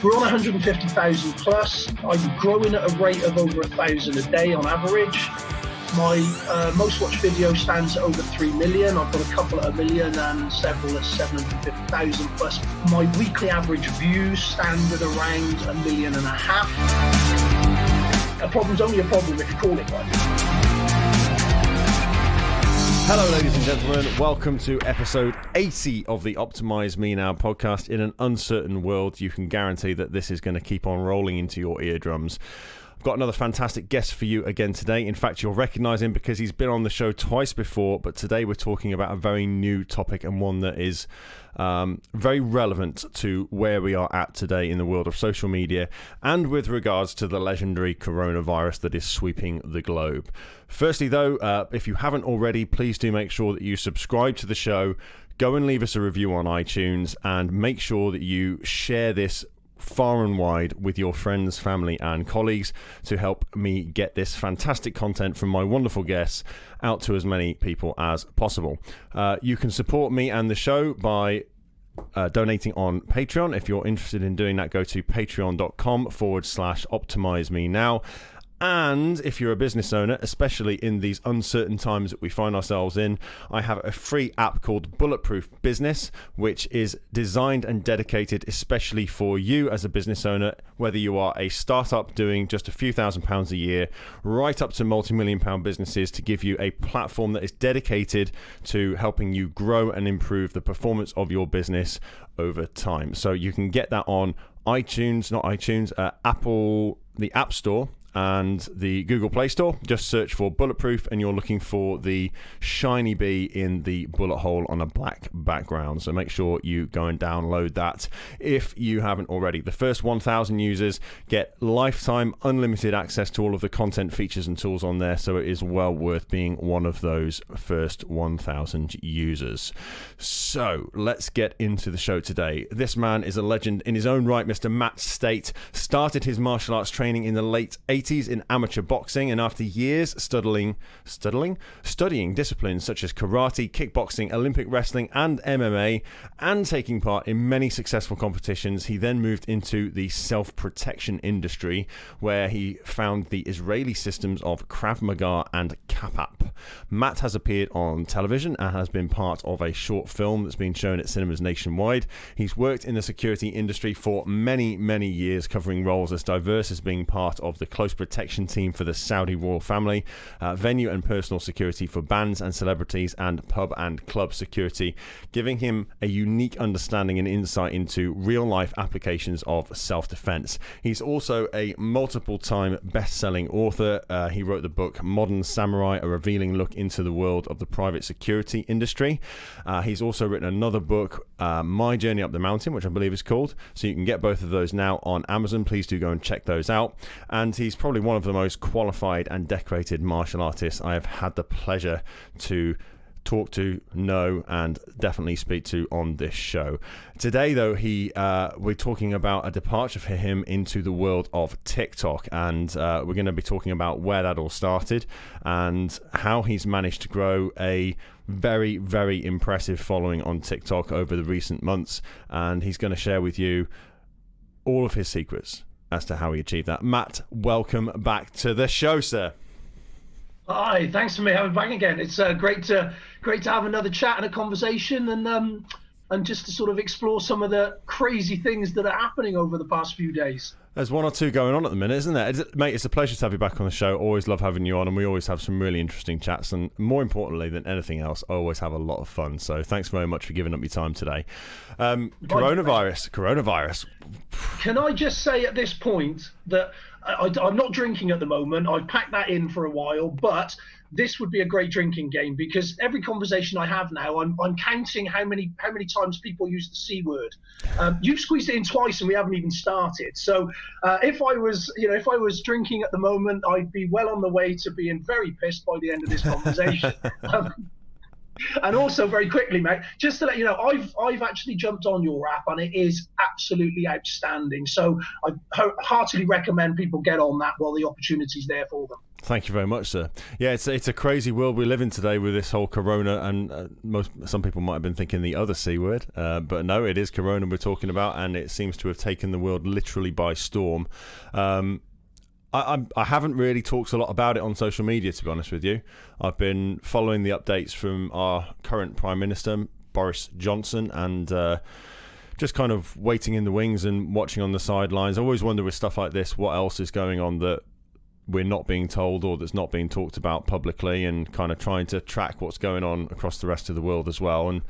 We're on 150,000 plus. I'm growing at a rate of over 1,000 a day on average. My most watched video stands at over 3 million. I've got a couple at 1 million and several at 750,000 plus. My weekly average views stand at around 1.5 million. A problem's only a problem if you call it one. Hello, ladies and gentlemen. Welcome to episode 80 of the Optimize Me Now podcast. In an uncertain world, you can guarantee that this is going to keep on rolling into your eardrums. I've got another fantastic guest for you again today. In fact, you'll recognize him because he's been on the show twice before, but today we're talking about a very new topic and one that is very relevant to where we are at today in the world of social media and with regards to the legendary coronavirus that is sweeping the globe. Firstly, though, if you haven't already, please do make sure that you subscribe to the show, go and leave us a review on iTunes, and make sure that you share this far and wide with your friends, family and colleagues to help me get this fantastic content from my wonderful guests out to as many people as possible. You can support me and the show by donating on Patreon. If you're interested in doing that, go to patreon.com/optimize me now. And if you're a business owner, especially in these uncertain times that we find ourselves in, I have a free app called Bulletproof Business, which is designed and dedicated especially for you as a business owner, whether you are a startup doing just a few £1,000s a year, right up to multi-million-pound businesses, to give you a platform that is dedicated to helping you grow and improve the performance of your business over time. So you can get that on Apple, the App Store, and the Google Play Store. Just search for Bulletproof and you're looking for the shiny bee in the bullet hole on a black background. So make sure you go and download that if you haven't already. The first 1,000 users get lifetime unlimited access to all of the content, features and tools on there. So it is well worth being one of those first 1,000 users. So let's get into the show today. This man is a legend in his own right. Mr. Matt Stait started his martial arts training in the late 80s in amateur boxing, and after years studying disciplines such as karate, kickboxing, Olympic wrestling and MMA, and taking part in many successful competitions, he then moved into the self-protection industry, where he found the Israeli systems of Krav Maga and Kapap. Matt has appeared on television and has been part of a short film that's been shown at cinemas nationwide. He's worked in the security industry for many, many years, covering roles as diverse as being part of the close protection team for the Saudi royal family, venue and personal security for bands and celebrities, and pub and club security, giving him a unique understanding and insight into real-life applications of self-defense. He's also a multiple-time best-selling author. He wrote the book Modern Samurai, a revealing look into the world of the private security industry. He's also written another book, My Journey Up the Mountain, which I believe is called. So you can get both of those now on Amazon. Please do go and check those out. And he's probably one of the most qualified and decorated martial artists I have had the pleasure to talk to, know, and definitely speak to on this show. Today, though, we're talking about a departure for him into the world of TikTok, and we're going to be talking about where that all started and how he's managed to grow a very, very impressive following on TikTok over the recent months, and he's going to share with you all of his secrets as to how he achieved that. Matt, welcome back to the show, sir. Hi, thanks for me having me back again. It's great to have another chat and a conversation, and just to sort of explore some of the crazy things that are happening over the past few days. There's one or two going on at the minute, isn't there? Mate, it's a pleasure to have you back on the show. Always love having you on, and we always have some really interesting chats, and more importantly than anything else, I always have a lot of fun. So thanks very much for giving up your time today. Coronavirus. Can I just say at this point that I'm not drinking at the moment. I've packed that in for a while, but this would be a great drinking game, because every conversation I have now, I'm counting how many times people use the C word. You've squeezed it in twice and we haven't even started. So if I was drinking at the moment, I'd be well on the way to being very pissed by the end of this conversation. And also, very quickly, mate, just to let you know, I've actually jumped on your app, and it is absolutely outstanding. So I heartily recommend people get on that while the opportunity's there for them. Thank you very much, sir. Yeah, it's a crazy world we live in today with this whole corona, and some people might have been thinking the other C word, but no, it is corona we're talking about, and it seems to have taken the world literally by storm. I haven't really talked a lot about it on social media, to be honest with you. I've been following the updates from our current Prime Minister, Boris Johnson, and just kind of waiting in the wings and watching on the sidelines. I always wonder with stuff like this, what else is going on that we're not being told or that's not being talked about publicly, and kind of trying to track what's going on across the rest of the world as well. And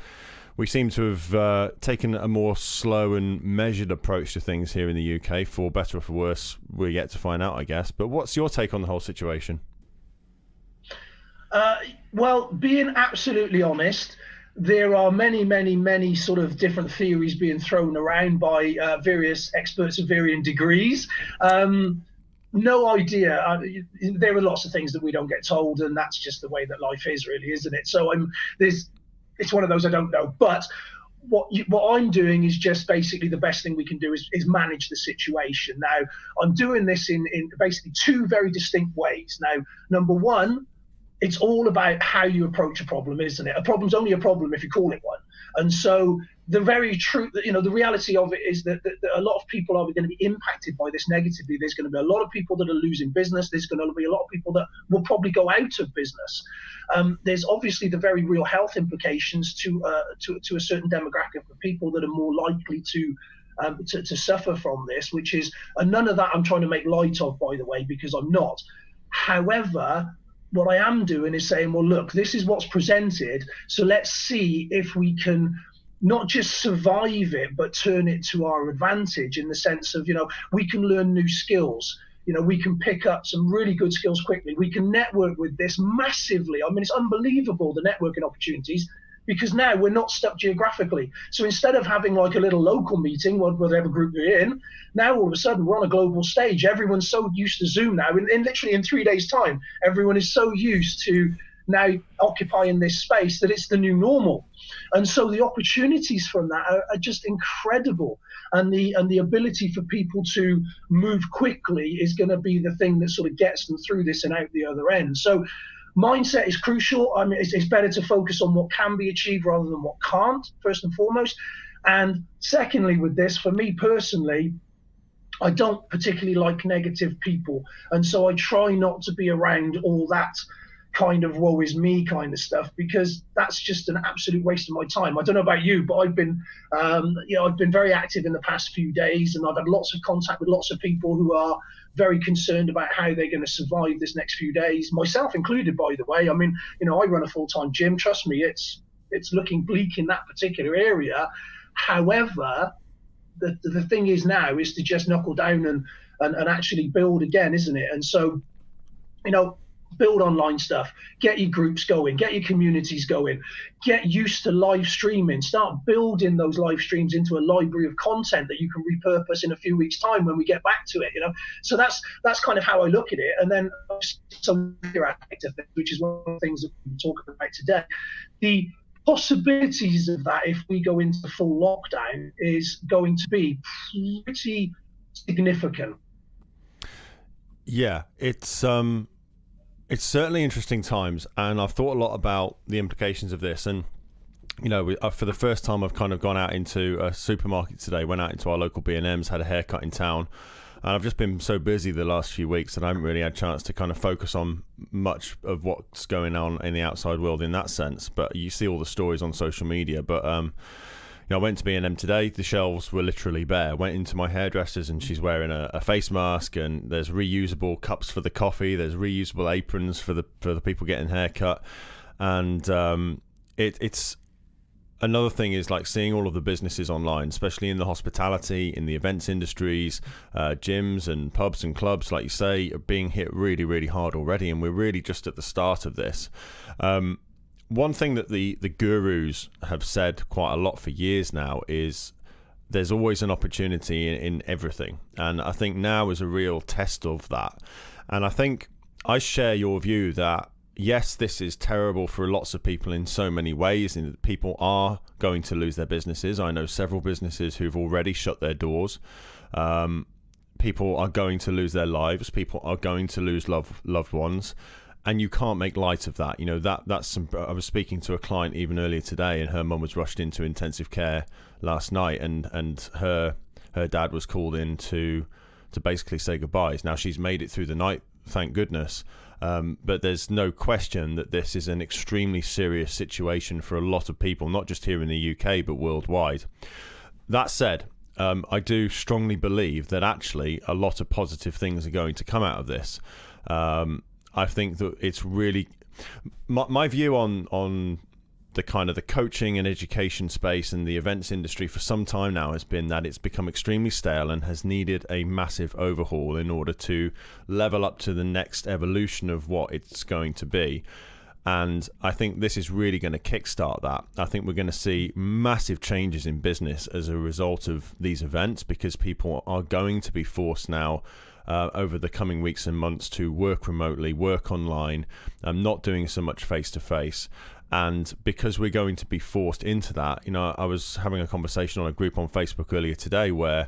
we seem to have taken a more slow and measured approach to things here in the UK, for better or for worse. We're yet to find out, I guess. But what's your take on the whole situation? Well, being absolutely honest, there are many sort of different theories being thrown around by various experts of varying degrees. No idea. There are lots of things that we don't get told, and that's just the way that life is, really, isn't it? So it's one of those I don't know. But what I'm doing is just basically the best thing we can do is manage the situation. Now, I'm doing this in basically two very distinct ways. Now, number one, it's all about how you approach a problem, isn't it? A problem's only a problem if you call it one. And so the very truth, the reality of it is that a lot of people are going to be impacted by this negatively. There's going to be a lot of people that are losing business. There's going to be a lot of people that will probably go out of business. There's obviously the very real health implications to a certain demographic of people that are more likely to suffer from this, which is, and none of that I'm trying to make light of, by the way, because I'm not. However, what I am doing is saying, well, look, this is what's presented. So let's see if we can not just survive it, but turn it to our advantage, in the sense of, we can learn new skills. We can pick up some really good skills quickly. We can network with this massively. I mean, it's unbelievable, the networking opportunities, because now we're not stuck geographically. So instead of having like a little local meeting, whatever group you're in, now all of a sudden we're on a global stage. Everyone's so used to Zoom now. In literally in 3 days' time, everyone is so used to now occupying this space that it's the new normal. And so the opportunities from that are just incredible. And the ability for people to move quickly is going to be the thing that sort of gets them through this and out the other end. So mindset is crucial. I mean, it's better to focus on what can be achieved rather than what can't, first and foremost. And secondly, with this, for me personally, I don't particularly like negative people. And so I try not to be around all that kind of woe is me kind of stuff, because that's just an absolute waste of my time. I don't know about you, but I've been very active in the past few days, and I've had lots of contact with lots of people who are very concerned about how they're going to survive this next few days, myself included, by the way. I mean, I run a full-time gym. Trust me, it's looking bleak in that particular area. However, the thing is now is to just knuckle down and actually build again, isn't it? And so, build online stuff, get your groups going, get your communities going, get used to live streaming, start building those live streams into a library of content that you can repurpose in a few weeks' time when we get back to it, So that's kind of how I look at it. And then some other aspect of it, which is one of the things that we're talking about today, the possibilities of that, if we go into full lockdown, is going to be pretty significant. Yeah, it's certainly interesting times, and I've thought a lot about the implications of this. And for the first time, I've kind of gone out into a supermarket today, went out into our local B&Ms, had a haircut in town, and I've just been so busy the last few weeks that I haven't really had a chance to kind of focus on much of what's going on in the outside world in that sense. But you see all the stories on social media. But I went to B&M today. The shelves were literally bare. Went into my hairdresser's and she's wearing a face mask, and there's reusable cups for the coffee. There's reusable aprons for the people getting haircut, and it's another thing is like seeing all of the businesses online, especially in the hospitality, in the events industries, gyms and pubs and clubs, like you say, are being hit really, really hard already, and we're really just at the start of this. One thing that the gurus have said quite a lot for years now is there's always an opportunity in everything. And I think now is a real test of that. And I think I share your view that, yes, this is terrible for lots of people in so many ways, and people are going to lose their businesses. I know several businesses who've already shut their doors. People are going to lose their lives. People are going to lose loved ones, and you can't make light of that. I was speaking to a client even earlier today, and her mum was rushed into intensive care last night, and her dad was called in to basically say goodbyes. Now, she's made it through the night, thank goodness. But there's no question that this is an extremely serious situation for a lot of people, not just here in the UK, but worldwide. That said, I do strongly believe that actually a lot of positive things are going to come out of this. I think that it's really my view on the kind of the coaching and education space and the events industry for some time now has been that it's become extremely stale and has needed a massive overhaul in order to level up to the next evolution of what it's going to be. And I think this is really going to kickstart that. I think we're going to see massive changes in business as a result of these events, because people are going to be forced now over the coming weeks and months to work remotely, work online, not doing so much face-to-face. And because we're going to be forced into that, I was having a conversation on a group on Facebook earlier today where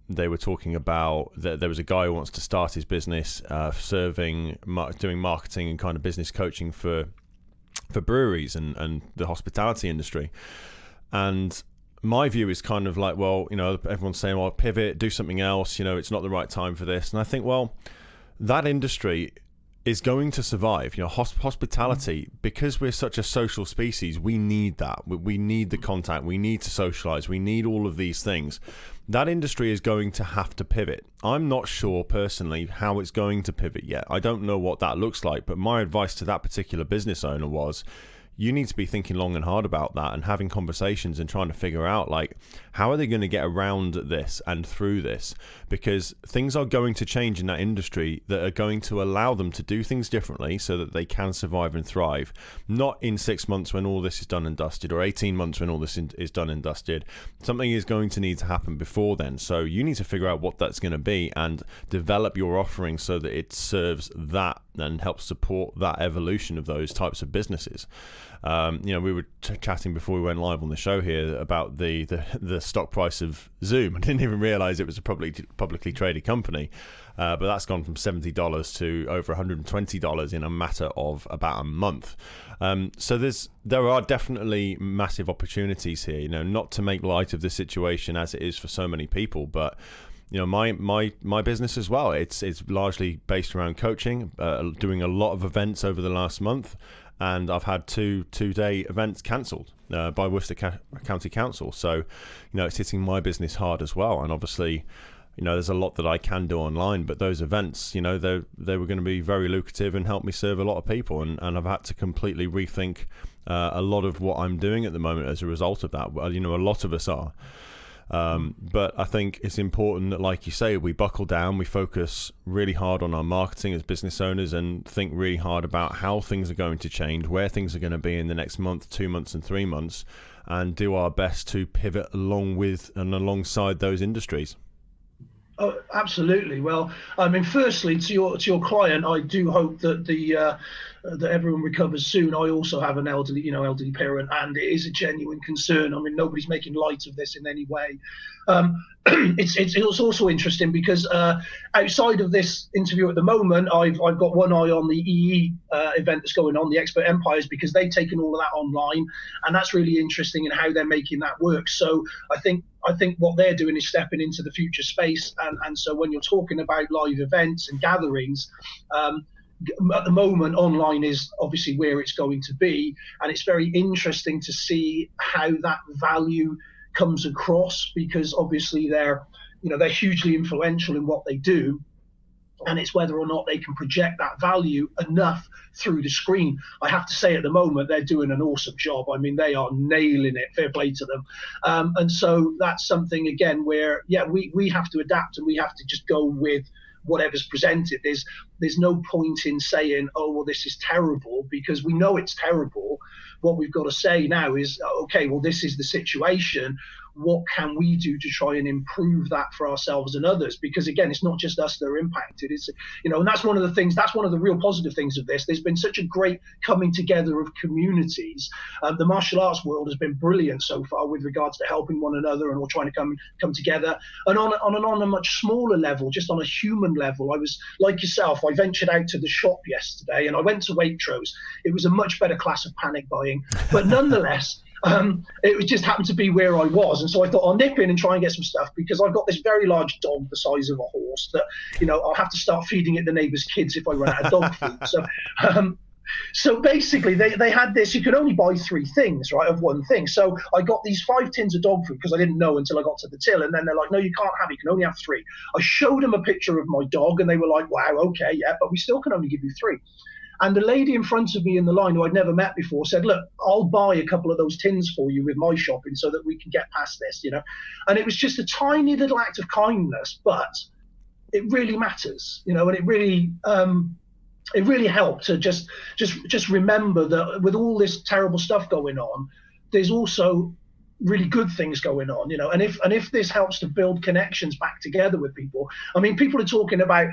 they were talking about that there was a guy who wants to start his business doing marketing and kind of business coaching for breweries and the hospitality industry. And my view is kind of like, well, everyone's saying, well, pivot, do something else, it's not the right time for this. And I think, well, that industry is going to survive. Hospitality, because we're such a social species, we need that. We need the contact. We need to socialize. We need all of these things. That industry is going to have to pivot. I'm not sure personally how it's going to pivot yet. I don't know what that looks like, but my advice to that particular business owner was, you need to be thinking long and hard about that and having conversations and trying to figure out, like, how are they going to get around this and through this? Because things are going to change in that industry that are going to allow them to do things differently so that they can survive and thrive. Not in 6 months when all this is done and dusted, or 18 months when all this is done and dusted. Something is going to need to happen before then. So you need to figure out what that's going to be and develop your offering so that it serves that and helps support that evolution of those types of businesses. We were chatting before we went live on the show here about the stock price of Zoom. I didn't even realize it was a publicly traded company, but that's gone from $70 to over $120 in a matter of about a month. So there are definitely massive opportunities here. Not to make light of the situation as it is for so many people, but my business as well, it's largely based around coaching, doing a lot of events over the last month, and I've had two-day events cancelled by Worcester County Council. So it's hitting my business hard as well. And obviously there's a lot that I can do online, but those events, they were going to be very lucrative and help me serve a lot of people, and I've had to completely rethink a lot of what I'm doing at the moment as a result of that. A lot of us are. But I think it's important that, like you say, we buckle down, we focus really hard on our marketing as business owners, and think really hard about how things are going to change, where things are going to be in the next month, 2 months and 3 months, and do our best to pivot along with and alongside those industries. Oh, absolutely. Well, firstly, to your client, I do hope that that everyone recovers soon. I also have an elderly parent, and it is a genuine concern. Nobody's making light of this in any way. It's also interesting because outside of this interview at the moment, I've got one eye on the EE event that's going on, the Expert Empires, because they've taken all of that online, and that's really interesting in how they're making that work. So I think what they're doing is stepping into the future space, and so when you're talking about live events and gatherings, at the moment, online is obviously where it's going to be, and it's very interesting to see how that value comes across, because obviously they're hugely influential in what they do, and it's whether or not they can project that value enough through the screen. I have to say, at the moment, they're doing an awesome job. They are nailing it. Fair play to them. And so that's something, again, where, we have to adapt, and we have to just go with whatever's presented. There's no point in saying, oh, well, this is terrible, because we know it's terrible. What we've got to say now is, okay, well, this is the situation. what can we do to try and improve that for ourselves and others? Because again, it's not just us that are impacted. It's, and that's one of the things, that's one of the real positive things of this. There's been such a great coming together of communities. The martial arts world has been brilliant so far with regards to helping one another and all trying to come together. And on a much smaller level, just on a human level, I was like yourself, I ventured out to the shop yesterday and I went to Waitrose. It was a much better class of panic buying, but nonetheless, it just happened to be where I was. And so I thought I'll nip in and try and get some stuff, because I've got this very large dog the size of a horse that, I'll have to start feeding it the neighbour's kids if I run out of dog food. So basically they had this, you could only buy 3 things, right, of one thing. So I got these 5 tins of dog food because I didn't know until I got to the till. And then they're like, no, you can't have it. You can only have 3. I showed them a picture of my dog and they were like, wow, okay, yeah, but we still can only give you 3. And the lady in front of me in the line, who I'd never met before, said, look, I'll buy a couple of those tins for you with my shopping so that we can get past this, And it was just a tiny little act of kindness, but it really matters, and it really helped to just remember that with all this terrible stuff going on, there's also really good things going on, and if this helps to build connections back together with people. I mean, people are talking about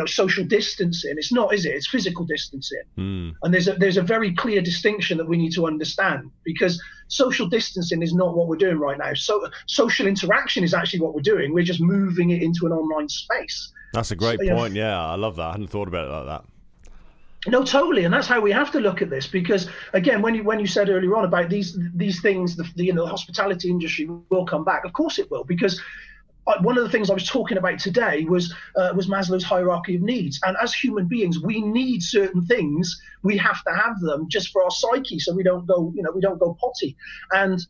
social distancing. It's not, is it? It's physical distancing. And there's a very clear distinction that we need to understand, because social distancing is not what we're doing right now. So social interaction is actually what we're doing. We're just moving it into an online space. That's a great point. Yeah, I love that. I hadn't thought about it like that. No, totally, and that's how we have to look at this. Because again, when you said earlier on about these things, the hospitality industry will come back. Of course it will, because one of the things I was talking about today was Maslow's hierarchy of needs. And as human beings, we need certain things. We have to have them just for our psyche, so we don't go potty. And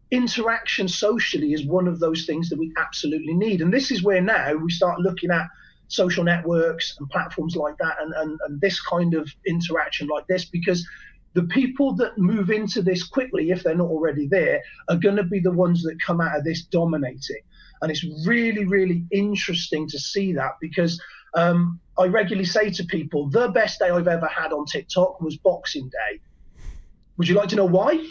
interaction socially is one of those things that we absolutely need. And this is where now we start looking at social networks and platforms like that, and this kind of interaction like this, because the people that move into this quickly, if they're not already there, are going to be the ones that come out of this dominating. And it's really, really interesting to see that, because I regularly say to people, the best day I've ever had on TikTok was Boxing Day. Would you like to know why?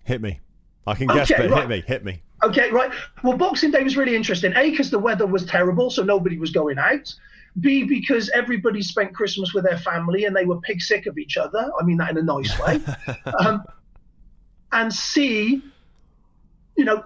Hit me. I can guess, but right. Hit me. Okay, right. Well, Boxing Day was really interesting. A, because the weather was terrible, so nobody was going out. B, because everybody spent Christmas with their family and they were pig sick of each other. I mean that in a nice way. And C,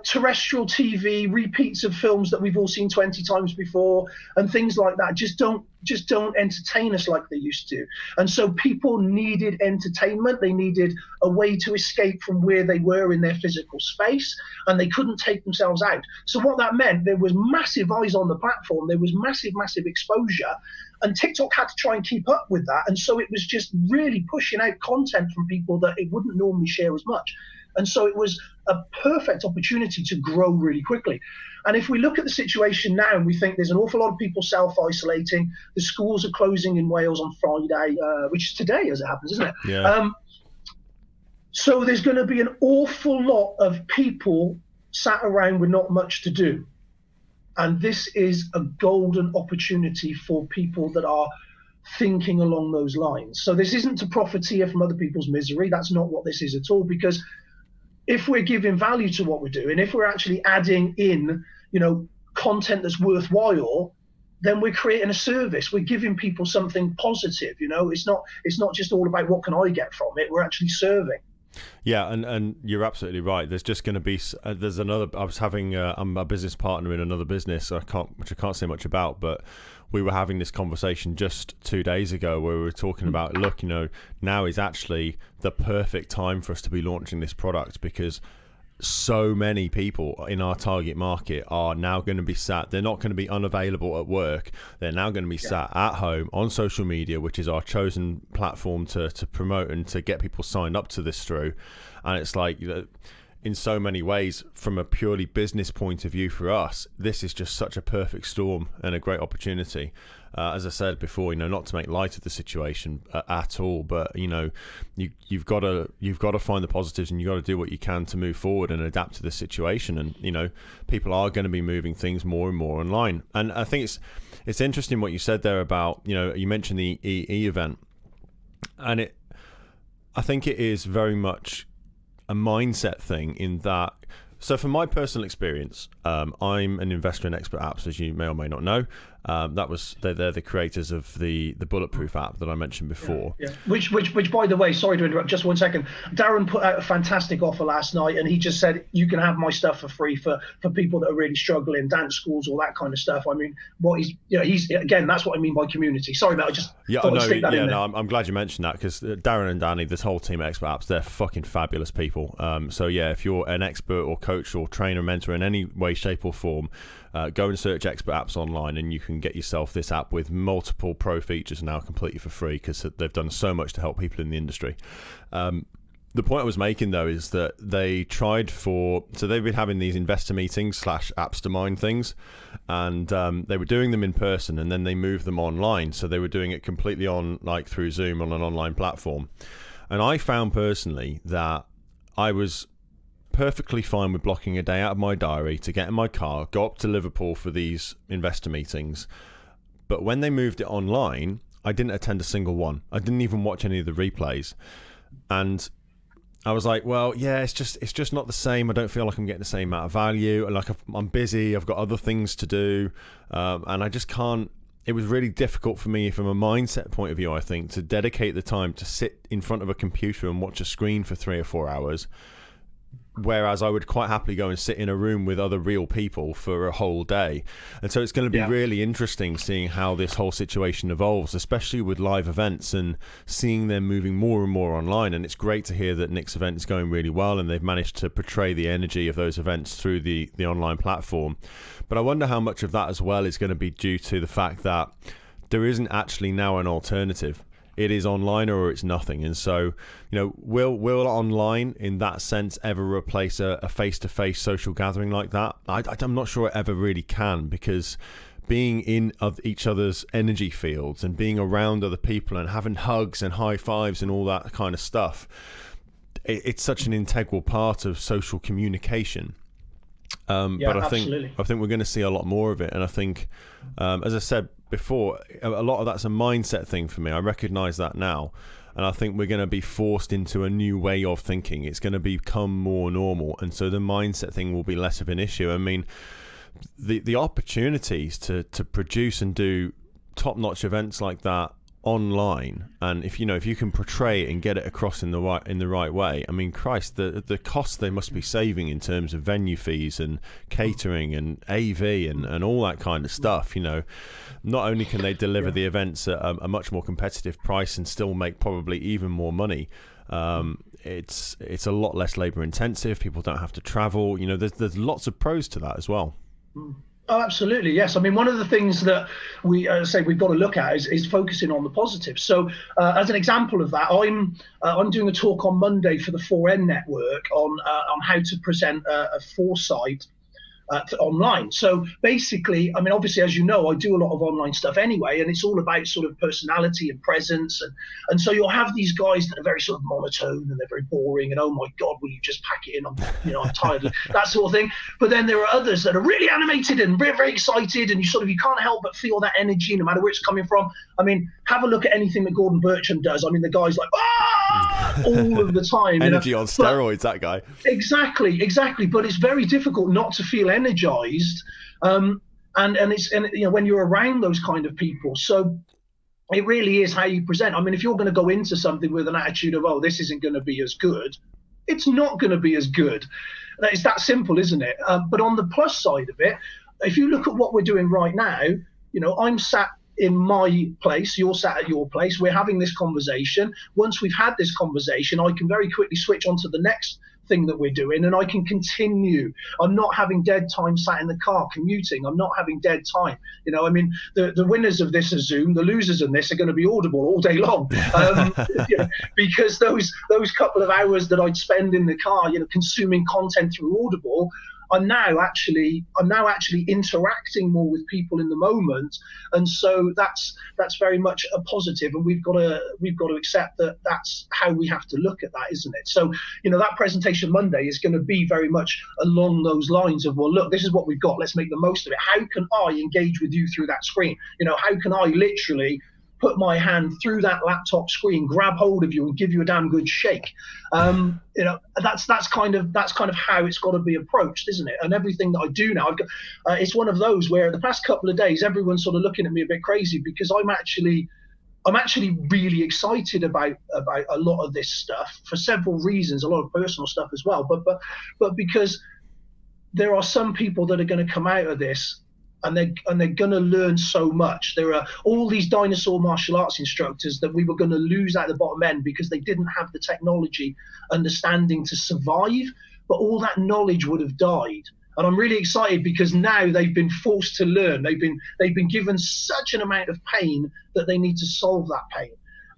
terrestrial TV, repeats of films that we've all seen 20 times before and things like that just don't entertain us like they used to. And so people needed entertainment. They needed a way to escape from where they were in their physical space, and they couldn't take themselves out. So what that meant, there was massive eyes on the platform. There was massive exposure, and TikTok had to try and keep up with that. And so it was just really pushing out content from people that it wouldn't normally share as much. And so it was a perfect opportunity to grow really quickly. And if we look at the situation now, and we think there's an awful lot of people self-isolating, the schools are closing in Wales on Friday, which is today as it happens, isn't it? Yeah. So there's going to be an awful lot of people sat around with not much to do. And this is a golden opportunity for people that are thinking along those lines. So this isn't to profiteer from other people's misery. That's not what this is at all, because if we're giving value to what we're doing, if we're actually adding in, content that's worthwhile, then we're creating a service. We're giving people something positive. It's not just all about what can I get from it. We're actually serving. Yeah, and you're absolutely right. There's just going to be there's another. I was having I'm a business partner in another business, which I can't say much about, but we were having this conversation just 2 days ago where we were talking about, look, now is actually the perfect time for us to be launching this product, because so many people in our target market are now going to be sat. They're not going to be unavailable at work. They're now going to be sat at home on social media, which is our chosen platform to promote and to get people signed up to this through. And it's like, in so many ways, from a purely business point of view for us, this is just such a perfect storm and a great opportunity. As I said before, not to make light of the situation at all, but you've got to find the positives, and you've got to do what you can to move forward and adapt to the situation. And people are going to be moving things more and more online. And I think it's interesting what you said there about you mentioned the EE event, and I think it is very much a mindset thing, in that So from my personal experience, I'm an investor in Expert Apps, as you may or may not know. They're the creators of the Bulletproof app that I mentioned before. Yeah. Which, by the way, sorry to interrupt, just 1 second. Darren put out a fantastic offer last night, and he just said you can have my stuff for free for people that are really struggling, dance schools, all that kind of stuff. I mean, he's again, that's what I mean by community. Sorry, mate, I just thought I'd stick that in there. I'm glad you mentioned that, because Darren and Danny, this whole team at Expert Apps, they're fucking fabulous people. So yeah, if you're an expert or coach or trainer, mentor in any way, shape or form, go and search Expert Apps online, and you can get yourself this app with multiple pro features now completely for free, because they've done so much to help people in the industry. The point I was making, though, is that they've been having these investor meetings / Appstermind things, and they were doing them in person, and then they moved them online. So they were doing it completely through Zoom on an online platform. And I found personally that I was perfectly fine with blocking a day out of my diary to get in my car, go up to Liverpool for these investor meetings. But when they moved it online, I didn't attend a single one. I didn't even watch any of the replays. And I was like, well, yeah, it's just not the same. I don't feel like I'm getting the same amount of value. Like I'm busy. I've got other things to do. And I just can't. It was really difficult for me from a mindset point of view, I think, to dedicate the time to sit in front of a computer and watch a screen for 3 or 4 hours. Whereas I would quite happily go and sit in a room with other real people for a whole day. And so it's going to be really interesting seeing how this whole situation evolves, especially with live events and seeing them moving more and more online. And it's great to hear that Nick's event is going really well, and they've managed to portray the energy of those events through the online platform. But I wonder how much of that as well is going to be due to the fact that there isn't actually now an alternative. It is online or it's nothing. And so, will online in that sense ever replace a face-to-face social gathering like that? I'm not sure it ever really can, because being in each other's energy fields and being around other people and having hugs and high fives and all that kind of stuff, it's such an integral part of social communication. But I think we're going to see a lot more of it. And I think, as I said before, a lot of that's a mindset thing for me. I recognize that now. And I think we're going to be forced into a new way of thinking. It's going to become more normal. And so the mindset thing will be less of an issue. I mean, the opportunities to produce and do top-notch events like that online, and if you can portray it and get it across in the right way, I mean, Christ, the costs they must be saving in terms of venue fees and catering and AV and all that kind of stuff. Not only can they deliver the events at a much more competitive price and still make probably even more money, it's a lot less labor intensive. People don't have to travel. There's lots of pros to that as well. Oh, absolutely, yes. I mean, one of the things that we've got to look at is focusing on the positives. So, as an example of that, I'm doing a talk on Monday for the 4N network on how to present a foresight online. So basically, I mean, obviously, as you know, I do a lot of online stuff anyway, and it's all about sort of personality and presence. And so you'll have these guys that are very sort of monotone and they're very boring and, oh my God, will you just pack it in? I'm tired, that sort of thing. But then there are others that are really animated and very, very excited, and you can't help but feel that energy no matter where it's coming from. I mean, have a look at anything that Gordon Bertram does. I mean, the guy's like, all of the time. Energy on steroids, that guy. Exactly. But it's very difficult not to feel energized, and when you're around those kind of people. So it really is how you present. I mean, if you're going to go into something with an attitude of, oh, this isn't going to be as good, it's not going to be as good. It's that simple, isn't it? But on the plus side of it, if you look at what we're doing right now, I'm sat in my place, you're sat at your place, we're having this conversation. Once we've had this conversation, I can very quickly switch on to the next thing that we're doing, and I can continue. I'm not having dead time sat in the car commuting. I'm not having dead time. I mean, the winners of this are Zoom, the losers in this are going to be Audible all day long, because those couple of hours that I'd spend in the car, consuming content through Audible, I'm now actually interacting more with people in the moment, and so that's very much a positive, and we've got to accept that that's how we have to look at that, isn't it? So that presentation Monday is going to be very much along those lines of, well, look, this is what we've got, let's make the most of it. How can I engage with you through that screen? How can I literally put my hand through that laptop screen, grab hold of you, and give you a damn good shake. That's kind of how it's got to be approached, isn't it? And everything that I do now, it's one of those where the past couple of days, everyone's sort of looking at me a bit crazy, because I'm actually really excited about a lot of this stuff for several reasons, a lot of personal stuff as well, but because there are some people that are going to come out of this and they're going to learn so much. There are all these dinosaur martial arts instructors that we were going to lose at the bottom end because they didn't have the technology understanding to survive, but all that knowledge would have died. And I'm really excited because now they've been forced to learn. They've been given such an amount of pain that they need to solve that pain.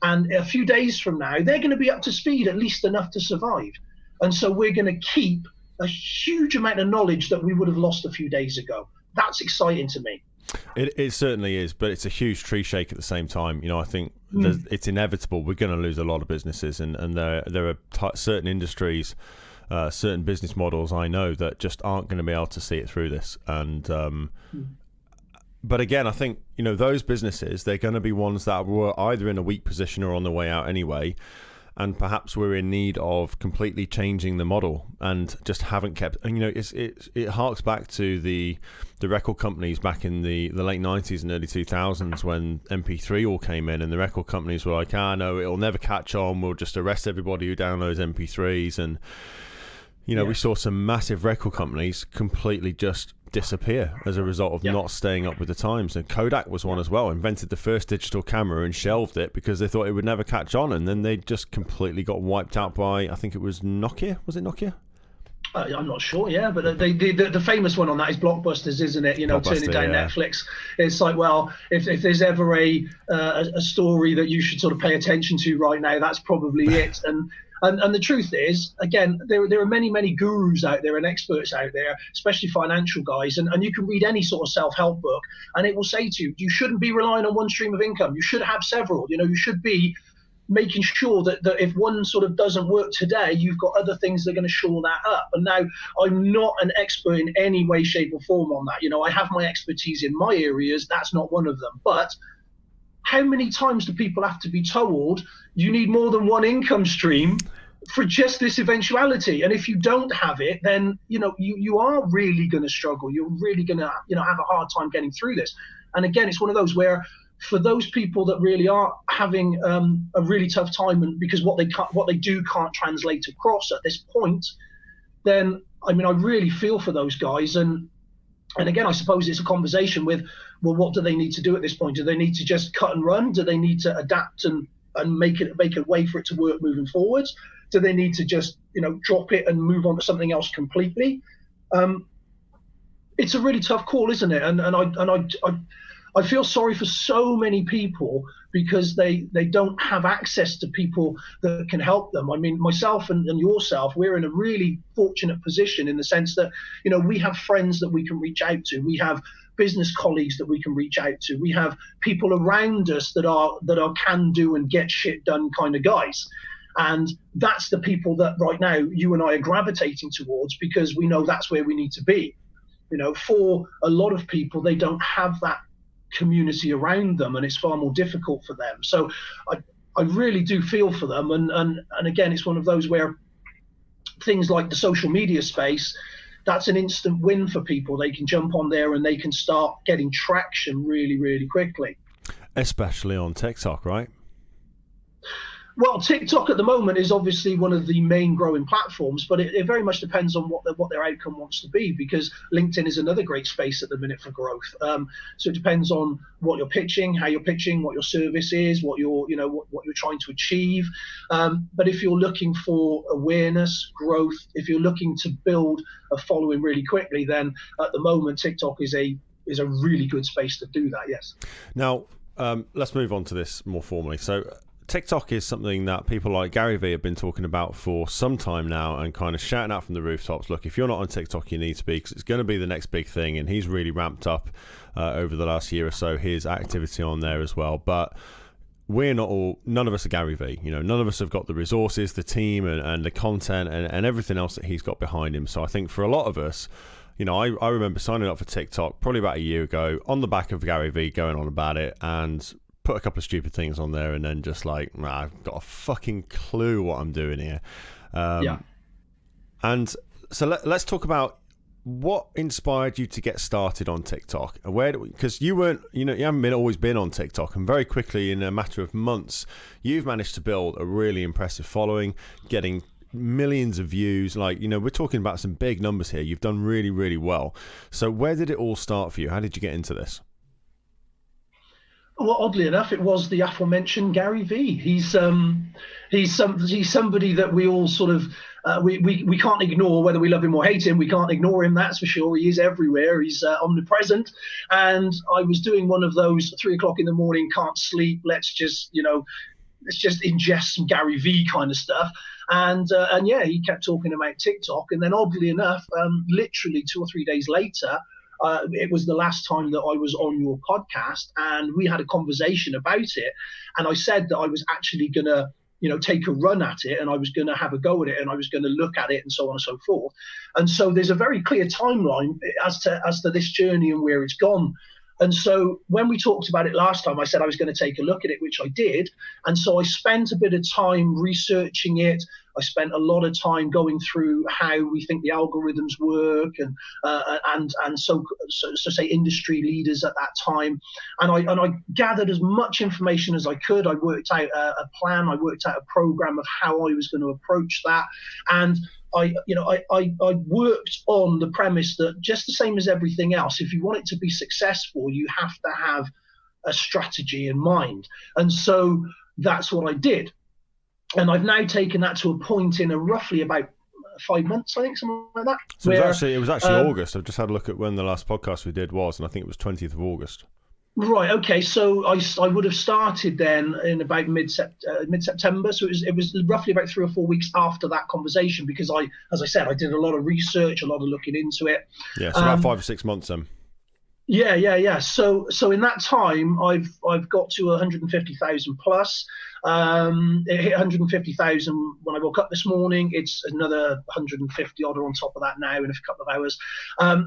And a few days from now, they're going to be up to speed, at least enough to survive. And so we're going to keep a huge amount of knowledge that we would have lost a few days ago. That's exciting to me. It certainly is, but it's a huge tree shake at the same time. I think it's inevitable. We're going to lose a lot of businesses, and there are certain industries, certain business models I know that just aren't going to be able to see it through this. And but again, I think those businesses, they're going to be ones that were either in a weak position or on the way out anyway, and perhaps we're in need of completely changing the model and just haven't kept. And it harks back to the record companies back in the late 90s and early 2000s when MP3 all came in, and the record companies were like, no, it'll never catch on. We'll just arrest everybody who downloads MP3s. And we saw some massive record companies completely just disappear as a result of not staying up with the times. And Kodak was one as well, invented the first digital camera and shelved it because they thought it would never catch on, and then they just completely got wiped out by, I think it was Nokia. Was it Nokia? I'm not sure, but the famous one on that is Blockbusters, isn't it? Turning down Netflix. It's like, well, if there's ever a story that you should sort of pay attention to right now, that's probably it. And the truth is, again, there are many gurus out there and experts out there, especially financial guys, and you can read any sort of self-help book, and it will say to you, you shouldn't be relying on one stream of income. You should have several. You should be making sure that if one sort of doesn't work today, you've got other things that are going to shore that up. And now, I'm not an expert in any way, shape, or form on that. I have my expertise in my areas. That's not one of them. But how many times do people have to be told you need more than one income stream for just this eventuality? And if you don't have it, then you are really going to struggle. You're really going to have a hard time getting through this. And again, it's one of those where, for those people that really are having a really tough time, and because what they do can't translate across at this point, then I really feel for those guys. And again, I suppose it's a conversation with, well, what do they need to do at this point? Do they need to just cut and run? Do they need to adapt and make a way for it to work moving forwards? Do they need to just drop it and move on to something else completely? It's a really tough call, isn't it? And I feel sorry for so many people because they don't have access to people that can help them. Myself and yourself, we're in a really fortunate position in the sense that, we have friends that we can reach out to. We have business colleagues that we can reach out to. We have people around us that are can do and get shit done kind of guys. And that's the people that right now you and I are gravitating towards, because we know that's where we need to be. For a lot of people, they don't have that community around them, and it's far more difficult for them. So I really do feel for them. And again, it's one of those where things like the social media space, that's an instant win for people. They can jump on there and they can start getting traction really, really quickly. Especially on TikTok, right? Well, TikTok at the moment is obviously one of the main growing platforms, but it very much depends on what their outcome wants to be, because LinkedIn is another great space at the minute for growth. So it depends on what you're pitching, how you're pitching, what your service is, what you're trying to achieve. But if you're looking for awareness, growth, if you're looking to build a following really quickly, then at the moment TikTok is a really good space to do that. Yes. Now, let's move on to this more formally. So TikTok is something that people like Gary Vee have been talking about for some time now, and kind of shouting out from the rooftops, look, if you're not on TikTok, you need to be, because it's going to be the next big thing. And he's really ramped up over the last year or so his activity on there as well. But none of us are Gary Vee. None of us have got the resources, the team, and the content and everything else that he's got behind him. So I think for a lot of us, I remember signing up for TikTok probably about a year ago on the back of Gary Vee going on about it, and put a couple of stupid things on there and then just like, nah, I've got a fucking clue what I'm doing here. And so let's talk about what inspired you to get started on TikTok. Because you weren't, you haven't always been on TikTok, and very quickly, in a matter of months, you've managed to build a really impressive following, getting millions of views. Like, we're talking about some big numbers here. You've done really, really well. So where did it all start for you? How did you get into this? Well, oddly enough, it was the aforementioned Gary V. He's somebody that we all sort of we can't ignore, whether we love him or hate him. We can't ignore him, that's for sure. He is everywhere. He's omnipresent. And I was doing one of those 3 o'clock in the morning, can't sleep. Let's just ingest some Gary V kind of stuff. And yeah, he kept talking about TikTok. And then oddly enough, literally 2 or 3 days later, it was the last time that I was on your podcast, and we had a conversation about it. And I said that I was actually going to, take a run at it, and I was going to have a go at it, and I was going to look at it, and so on and so forth. And so there's a very clear timeline as to this journey and where it's gone. And so when we talked about it last time, I said I was going to take a look at it, which I did. And so I spent a bit of time researching it. I spent a lot of time going through how we think the algorithms work, and so say industry leaders at that time. And I gathered as much information as I could. I worked out a plan. I worked out a program of how I was going to approach that. And I worked on the premise that, just the same as everything else, if you want it to be successful, you have to have a strategy in mind. And so that's what I did. And I've now taken that to a point in roughly about 5 months, I think, something like that. So it was actually August. I've just had a look at when the last podcast we did was, and I think it was 20th of August. Right. Okay. So I would have started then in about mid-September. So it was roughly about 3 or 4 weeks after that conversation, because as I said, I did a lot of research, a lot of looking into it. Yeah. So about 5 or 6 months then. Yeah. So in that time, I've got to 150,000 plus. It hit 150,000 when I woke up this morning. It's another 150 odd on top of that now in a couple of hours.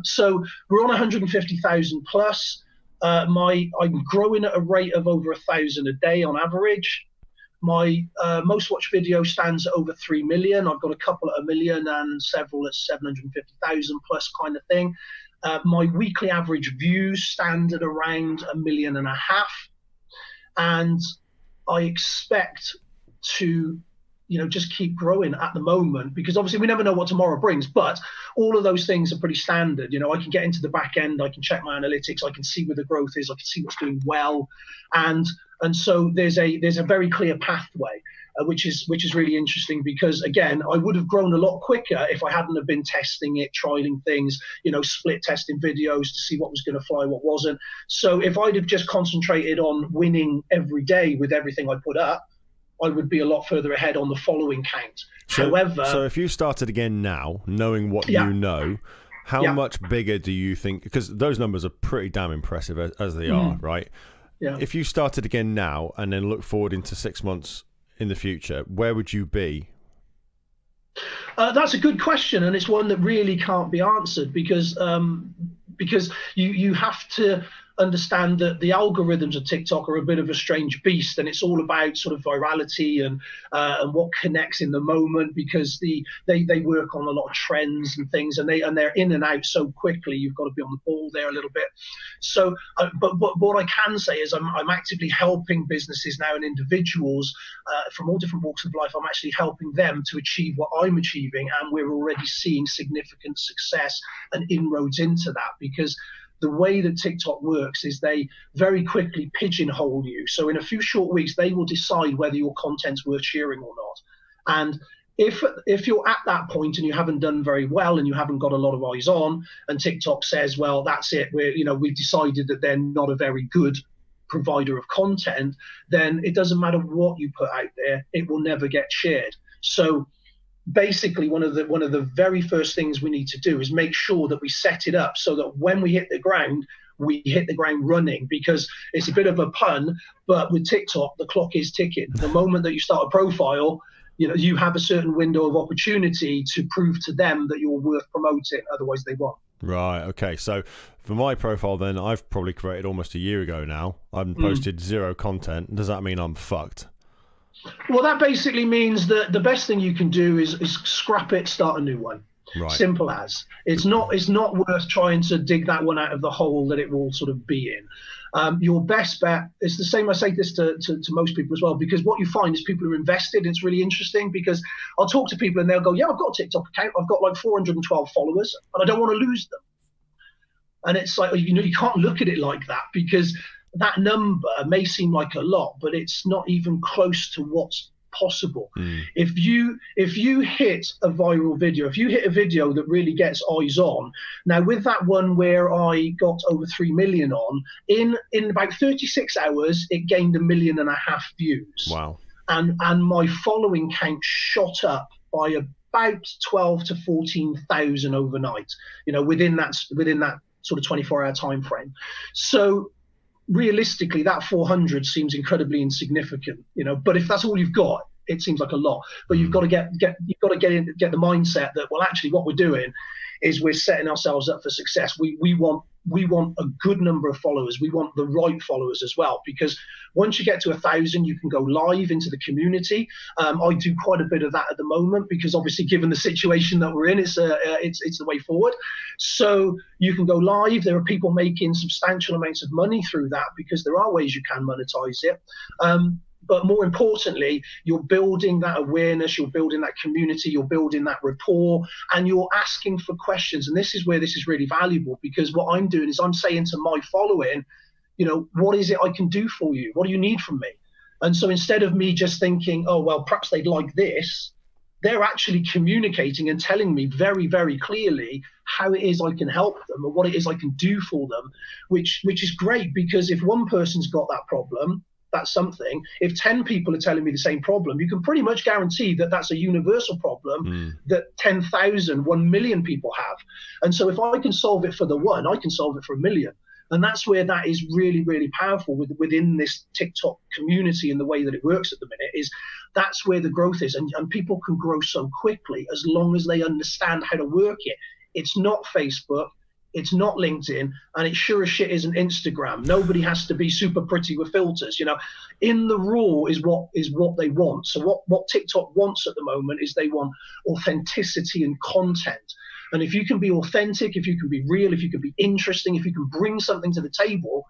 So we're on 150,000 plus. I'm growing at a rate of over 1,000 a day on average. My most watched video stands at over 3 million. I've got a couple at 1 million and several at 750,000 plus kind of thing. My weekly average views stand at around 1.5 million. And I expect to, just keep growing at the moment, because obviously we never know what tomorrow brings, but all of those things are pretty standard. I can get into the back end, I can check my analytics, I can see where the growth is, I can see what's doing well. And so there's a very clear pathway, which is really interesting, because again, I would have grown a lot quicker if I hadn't have been testing it, trialing things, split testing videos to see what was going to fly, what wasn't. So if I'd have just concentrated on winning every day with everything I put up, I would be a lot further ahead on the following count. However, so if you started again now, knowing what you know, how much bigger do you think? Because those numbers are pretty damn impressive as they are, right? Yeah. If you started again now and then look forward into 6 months in the future, where would you be? That's a good question, and it's one that really can't be answered, because you have to understand that the algorithms of TikTok are a bit of a strange beast, and it's all about sort of virality and what connects in the moment, because they work on a lot of trends and things, and they're in and out so quickly. You've got to be on the ball there a little bit. So, but what I can say is I'm actively helping businesses now and individuals from all different walks of life. I'm actually helping them to achieve what I'm achieving, and we're already seeing significant success and inroads into that, because the way that TikTok works is they very quickly pigeonhole you. So in a few short weeks, they will decide whether your content's worth sharing or not. And if you're at that point and you haven't done very well and you haven't got a lot of eyes on, and TikTok says, well, that's it, we've decided that they're not a very good provider of content, then it doesn't matter what you put out there, it will never get shared. So basically, one of the very first things we need to do is make sure that we set it up so that when we hit the ground, we hit the ground running, because it's a bit of a pun, but with TikTok, the clock is ticking. The moment that you start a profile, you have a certain window of opportunity to prove to them that you're worth promoting, otherwise they won't. Right. Okay. So for my profile, then I've probably created almost a year ago now. I've posted zero content. Does that mean I'm fucked? Well, that basically means that the best thing you can do is scrap it, start a new one. Right. Simple as. It's not worth trying to dig that one out of the hole that it will sort of be in. Your best bet is the same. I say this to most people as well, because what you find is people are invested. It's really interesting because I'll talk to people and they'll go, yeah, I've got a TikTok account. I've got like 412 followers and I don't want to lose them. And it's like, you can't look at it like that, because that number may seem like a lot, but it's not even close to what's possible. If you hit a viral video, if you hit a video that really gets eyes on, now with that one where I got over 3 million on, in about 36 hours it gained 1.5 million views. Wow. And my following count shot up by about 12 to 14,000 overnight, within that sort of 24-hour time frame. So realistically, that 400 seems incredibly insignificant, but if that's all you've got, it seems like a lot. But you've got to get the mindset that, well, actually what we're doing is we're setting ourselves up for success. We want a good number of followers. We want the right followers as well, because once you get to 1,000, you can go live into the community. I do quite a bit of that at the moment, because obviously, given the situation that we're in, it's the way forward. So you can go live. There are people making substantial amounts of money through that, because there are ways you can monetize it. But more importantly, you're building that awareness, you're building that community, you're building that rapport, and you're asking for questions. And this is where this is really valuable, because what I'm doing is I'm saying to my following, what is it I can do for you? What do you need from me? And so instead of me just thinking, oh, well, perhaps they'd like this, they're actually communicating and telling me very, very clearly how it is I can help them, or what it is I can do for them, which is great, because if one person's got that problem, that's something. If 10 people are telling me the same problem, you can pretty much guarantee that that's a universal problem that 10,000, 1 million people have. And so if I can solve it for the one, I can solve it for 1 million. And that's where that is really, really powerful within this TikTok community, and the way that it works at the minute is that's where the growth is. And people can grow so quickly as long as they understand how to work it. It's not Facebook. It's not LinkedIn, and it sure as shit isn't Instagram. Nobody has to be super pretty with filters. In the raw is what they want. So what TikTok wants at the moment is they want authenticity and content. And if you can be authentic, if you can be real, if you can be interesting, if you can bring something to the table,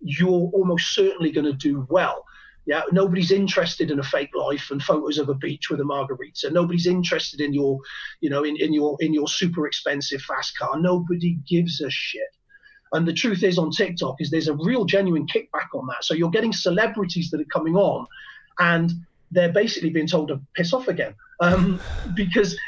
you're almost certainly going to do well. Yeah, nobody's interested in a fake life and photos of a beach with a margarita. Nobody's interested in your, in your super expensive fast car. Nobody gives a shit. And the truth is, on TikTok, is there's a real genuine kickback on that. So you're getting celebrities that are coming on, and they're basically being told to piss off again, because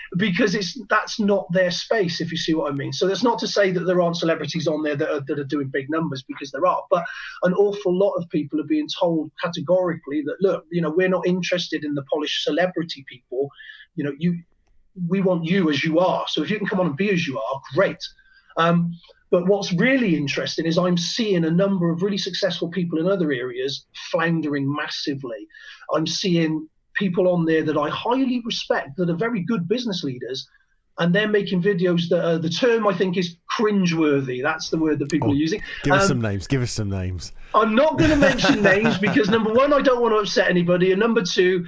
that's not their space, if you see what I mean. So that's not to say that there aren't celebrities on there that are doing big numbers, because there are. But an awful lot of people are being told categorically that, look, we're not interested in the polished celebrity people. We want you as you are. So if you can come on and be as you are, great. But what's really interesting is I'm seeing a number of really successful people in other areas floundering massively. I'm seeing people on there that I highly respect, that are very good business leaders, and they're making videos that are, the term I think is cringeworthy. That's the word that people are using. Give us some names. Give us some names. I'm not going to mention names, because number one, I don't want to upset anybody, and number two,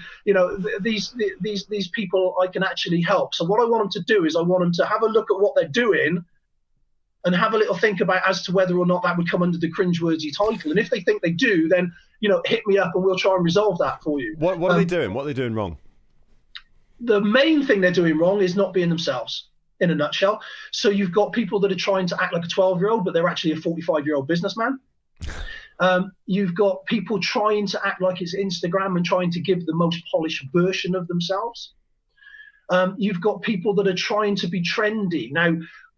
these people I can actually help. So what I want them to do is I want them to have a look at what they're doing, and have a little think about as to whether or not that would come under the cringeworthy title. And if they think they do, then, hit me up and we'll try and resolve that for you. What are they doing? What are they doing wrong? The main thing they're doing wrong is not being themselves, in a nutshell. So you've got people that are trying to act like a 12-year-old, but they're actually a 45-year-old businessman. You've got people trying to act like it's Instagram and trying to give the most polished version of themselves. You've got people that are trying to be trendy. Now,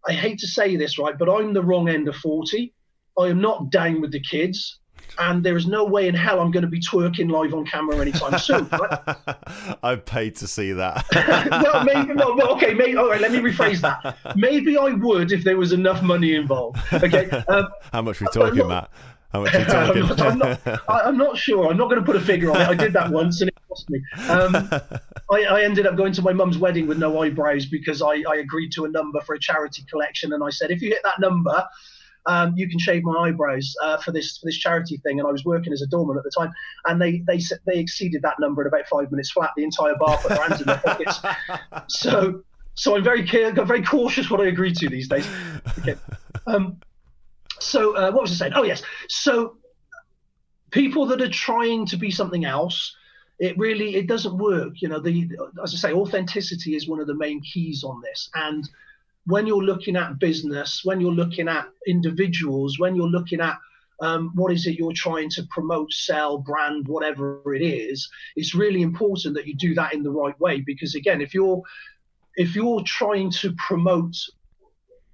I hate to say this, right, but I'm the wrong end of 40. I am not down with the kids, and there is no way in hell I'm going to be twerking live on camera anytime soon. Right? I've paid to see that. Well, maybe. Well, okay. Maybe. All right. Let me rephrase that. Maybe I would if there was enough money involved. Okay. How much are we talking about? How much are you talking? I'm not sure. I'm not going to put a figure on it. I did that once and it cost me. I ended up going to my mum's wedding with no eyebrows because I agreed to a number for a charity collection, and I said, if you hit that number, you can shave my eyebrows for this charity thing. And I was working as a doorman at the time, and they exceeded that number in about 5 minutes flat. The entire bar put their hands in their pockets. So I'm very cautious what I agree to these days. Okay. So what was I saying? Oh yes. So people that are trying to be something else, it doesn't work. As I say, authenticity is one of the main keys on this. And when you're looking at business, when you're looking at individuals, when you're looking at what is it you're trying to promote, sell, brand, whatever it is, it's really important that you do that in the right way. Because again, if you're trying to promote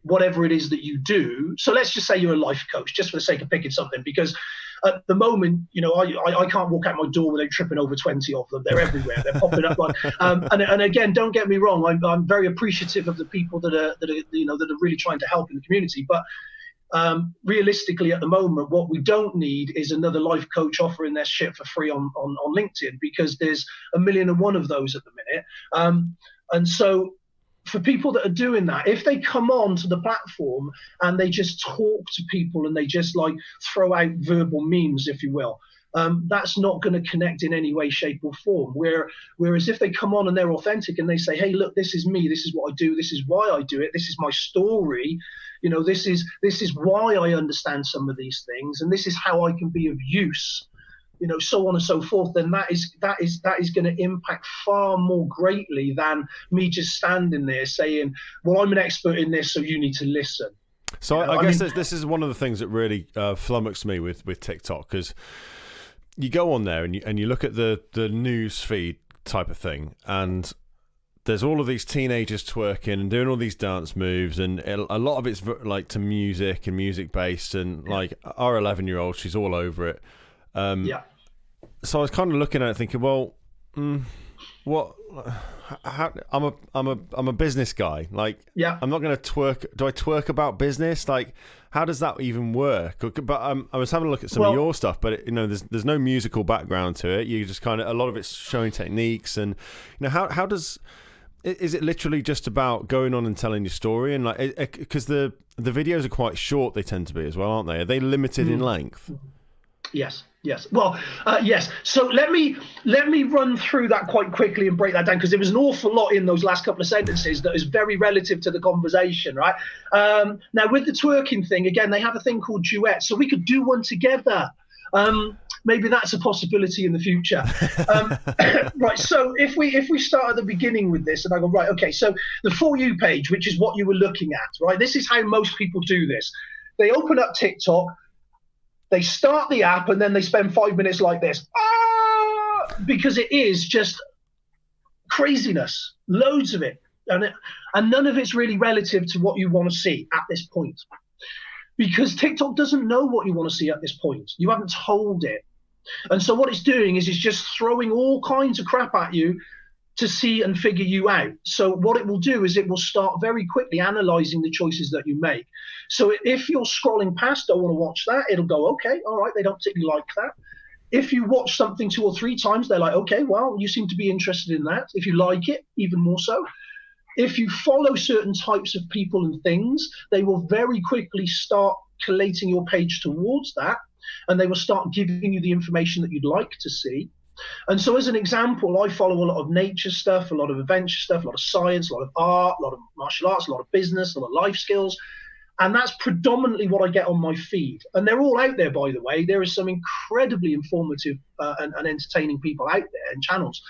whatever it is that you do, so let's just say you're a life coach, just for the sake of picking something, because at the moment, I can't walk out my door without tripping over 20 of them. They're everywhere. They're popping up. And again, don't get me wrong. I'm very appreciative of the people that are really trying to help in the community. But realistically, at the moment, what we don't need is another life coach offering their shit for free on LinkedIn, because there's 1,000,001 of those at the minute. And so for people that are doing that, if they come on to the platform and they just talk to people and they just like throw out verbal memes, if you will, that's not going to connect in any way, shape or form. Whereas if they come on and they're authentic and they say, hey, look, this is me, this is what I do, this is why I do it, this is my story, this is why I understand some of these things, and this is how I can be of use, so on and so forth, then that is going to impact far more greatly than me just standing there saying, well, I'm an expert in this, so you need to listen. So I guess this is one of the things that really flummoxed me with TikTok, because you go on there and you look at the news feed type of thing, and there's all of these teenagers twerking and doing all these dance moves, and a lot of it's like to music and music based, and like our 11-year-old, she's all over it. So I was kind of looking at it thinking, well, what? How, I'm a business guy. Like, I'm not going to twerk. Do I twerk about business? Like, how does that even work? But I was having a look at some of your stuff, but there's no musical background to it. You just kind of, a lot of it's showing techniques, and how does, is it literally just about going on and telling your story? And like, because the videos are quite short, they tend to be as well, aren't they? Are they limited in length? Yes. Well, yes. So let me run through that quite quickly and break that down, because there was an awful lot in those last couple of sentences that is very relative to the conversation, right? Now, with the twerking thing, again, they have a thing called duet, so we could do one together. Maybe that's a possibility in the future. Right. So if we start at the beginning with this, and I go, right, okay. So the For You page, which is what you were looking at, right? This is how most people do this. They open up TikTok. They start the app and then they spend 5 minutes like this, because it is just craziness, loads of it. And none of it's really relative to what you want to see at this point, because TikTok doesn't know what you want to see at this point. You haven't told it. And so what it's doing is it's just throwing all kinds of crap at you to see and figure you out. So what it will do is it will start very quickly analyzing the choices that you make. So if you're scrolling past, don't want to watch that, it'll go, okay, all right, they don't particularly like that. If you watch something 2 or 3 times, they're like, okay, well, you seem to be interested in that. If you like it, even more so. If you follow certain types of people and things, they will very quickly start collating your page towards that, and they will start giving you the information that you'd like to see. And so as an example, I follow a lot of nature stuff, a lot of adventure stuff, a lot of science, a lot of art, a lot of martial arts, a lot of business, a lot of life skills. And that's predominantly what I get on my feed. And they're all out there, by the way. There is some incredibly informative and entertaining people out there and channels.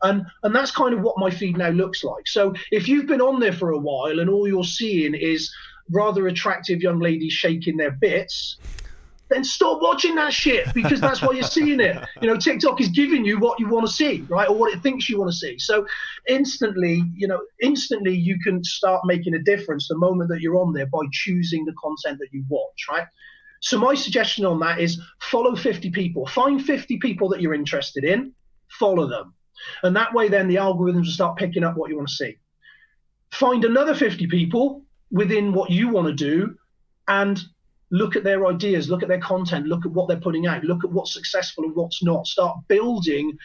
And that's kind of what my feed now looks like. So if you've been on there for a while and all you're seeing is rather attractive young ladies shaking their bits, then stop watching that shit, because that's why you're seeing it. TikTok is giving you what you want to see, right? Or what it thinks you want to see. So instantly you can start making a difference the moment that you're on there by choosing the content that you watch, right? So my suggestion on that is follow 50 people. Find 50 people that you're interested in, follow them. And that way then the algorithms will start picking up what you want to see. Find another 50 people within what you want to do and look at their ideas, look at their content, look at what they're putting out, look at what's successful and what's not. Start building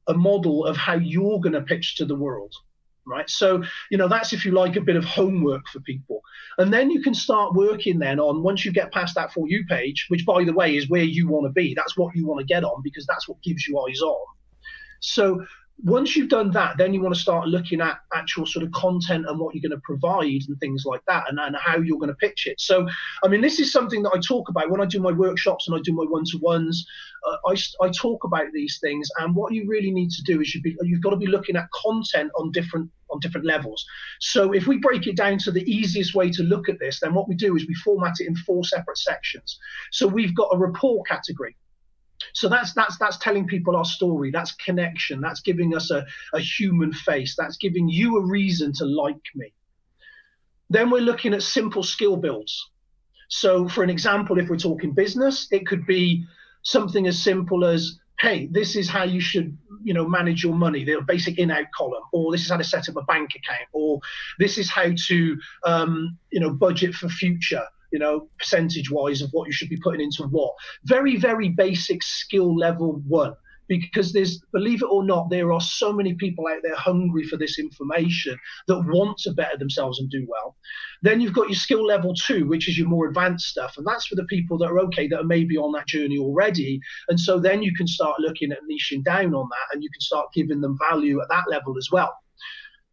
a model of how you're going to pitch to the world, right? So, that's, if you like, a bit of homework for people. And then you can start working then on, once you get past that For You page, which, by the way, is where you want to be. That's what you want to get on, because that's what gives you eyes on. So once you've done that, then you want to start looking at actual sort of content and what you're going to provide and things like that, and how you're going to pitch it. So, this is something that I talk about when I do my workshops and I do my one-to-ones. I talk about these things, and what you really need to do is you've got to be looking at content on different levels. So if we break it down to the easiest way to look at this, then what we do is we format it in 4 separate sections. So we've got a rapport category. So that's telling people our story. That's connection. That's giving us a human face. That's giving you a reason to like me. Then we're looking at simple skill builds. So for an example, if we're talking business, it could be something as simple as, hey, this is how you should, manage your money, the basic in-out column, or this is how to set up a bank account, or this is how to, budget for future, percentage-wise of what you should be putting into what. Very, very basic skill level 1. Because believe it or not, there are so many people out there hungry for this information that want to better themselves and do well. Then you've got your skill level 2, which is your more advanced stuff. And that's for the people that are okay, that are maybe on that journey already. And so then you can start looking at niching down on that, and you can start giving them value at that level as well.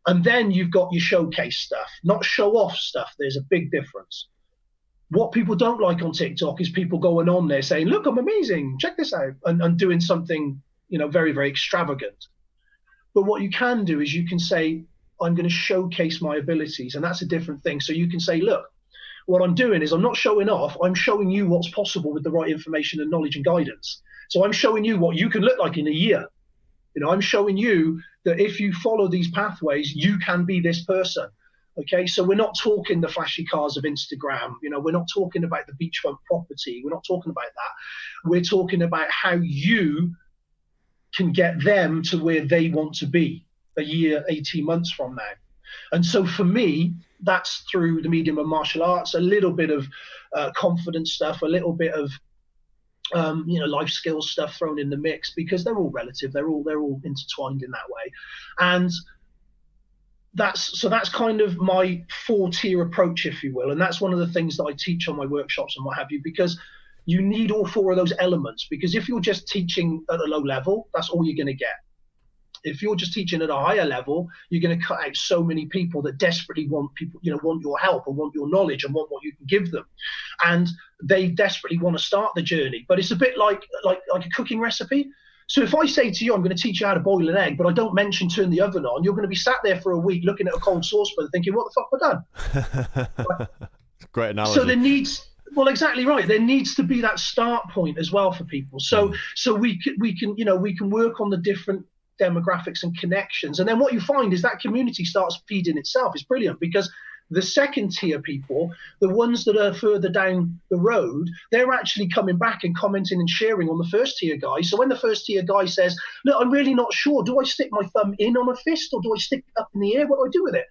And then you've got your showcase stuff, not show off stuff. There's a big difference. What people don't like on TikTok is people going on there saying, look, I'm amazing, check this out, and doing something, very, very extravagant. But what you can do is you can say, I'm going to showcase my abilities, and that's a different thing. So you can say, look, what I'm doing is I'm not showing off, I'm showing you what's possible with the right information and knowledge and guidance. So I'm showing you what you can look like in a year. I'm showing you that if you follow these pathways, you can be this person. Okay, so we're not talking the flashy cars of Instagram. We're not talking about the beachfront property. We're not talking about that. We're talking about how you can get them to where they want to be a year, 18 months from now. And so for me, that's through the medium of martial arts, a little bit of confidence stuff, a little bit of life skills stuff thrown in the mix, because they're all relative. They're all intertwined in that way. And that's kind of my 4-tier approach, if you will. And that's one of the things that I teach on my workshops and what have you, because you need all 4 of those elements. Because if you're just teaching at a low level, that's all you're going to get. If you're just teaching at a higher level, you're going to cut out so many people that desperately want your help and want your knowledge and want what you can give them. And they desperately want to start the journey. But it's a bit like a cooking recipe. So if I say to you, I'm going to teach you how to boil an egg, but I don't mention turn the oven on, you're going to be sat there for a week looking at a cold saucepan thinking, what the fuck have I done? Great analogy. So exactly right. There needs to be that start point as well for people. So we can work on the different demographics and connections. And then what you find is that community starts feeding itself. It's brilliant, because the second tier people, the ones that are further down the road, they're actually coming back and commenting and sharing on the first tier guy. So when the first tier guy says, look, I'm really not sure, do I stick my thumb in on a fist or do I stick it up in the air? What do I do with it?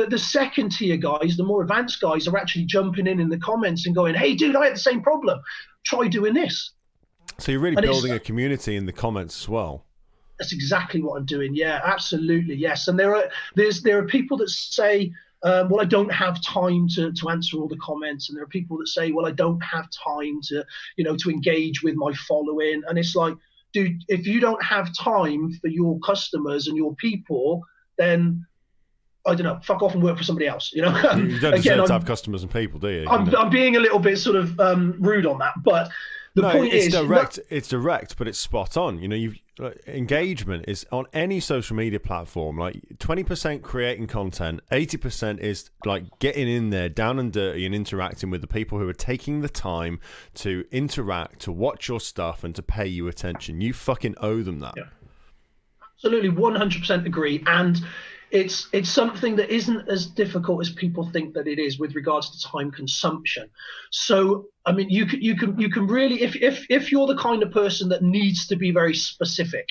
The second tier guys, the more advanced guys, are actually jumping in the comments and going, hey, dude, I had the same problem. Try doing this. So you're really building a community in the comments as well. That's exactly what I'm doing. Yeah, absolutely. Yes. And there are people that say, well, I don't have time to answer all the comments. And there are people that say, well, I don't have time to engage with my following. And it's like, dude, if you don't have time for your customers and your people, then I don't know, fuck off and work for somebody else. You don't deserve to have customers and people, do you? I'm being a little bit sort of rude on that, but the point is direct. It's direct, but it's spot on. Engagement is on any social media platform. Like 20% creating content, 80% is like getting in there down and dirty and interacting with the people who are taking the time to interact, to watch your stuff, and to pay you attention. You fucking owe them that. Yeah. Absolutely, 100% agree. And it's something that isn't as difficult as people think that it is with regards to time consumption. So, I mean, you can really, if you're the kind of person that needs to be very specific,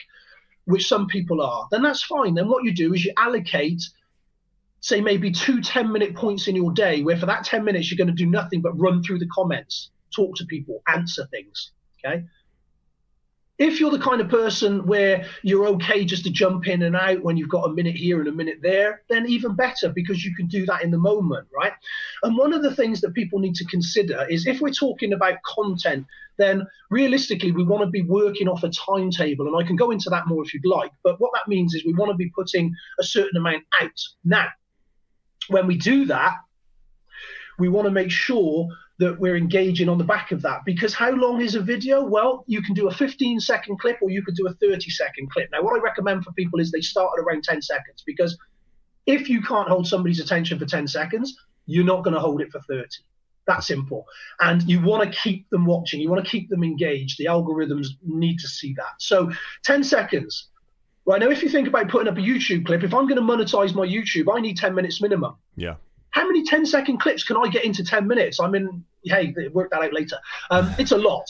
which some people are, then that's fine. Then what you do is you allocate say maybe 2 10-minute points in your day, where for that 10 minutes you're going to do nothing but run through the comments, talk to people, answer things. Okay. If you're the kind of person where you're okay just to jump in and out when you've got a minute here and a minute there, then even better, because you can do that in the moment, right? And one of the things that people need to consider is, if we're talking about content, then realistically we want to be working off a timetable, and I can go into that more if you'd like. But what that means is we want to be putting a certain amount out. Now, when we do that, we want to make sure that we're engaging on the back of that, because how long is a video? Well, you can do a 15-second clip, or you could do a 30-second clip. Now, what I recommend for people is they start at around 10 seconds, because if you can't hold somebody's attention for 10 seconds, you're not going to hold it for 30. That simple. And you want to keep them watching. You want to keep them engaged. The algorithms need to see that. So 10 seconds. Right now, if you think about putting up a YouTube clip, if I'm going to monetize my YouTube, I need 10 minutes minimum. Yeah. How many 10-second clips can I get into 10 minutes? I mean, hey, work that out later. It's a lot.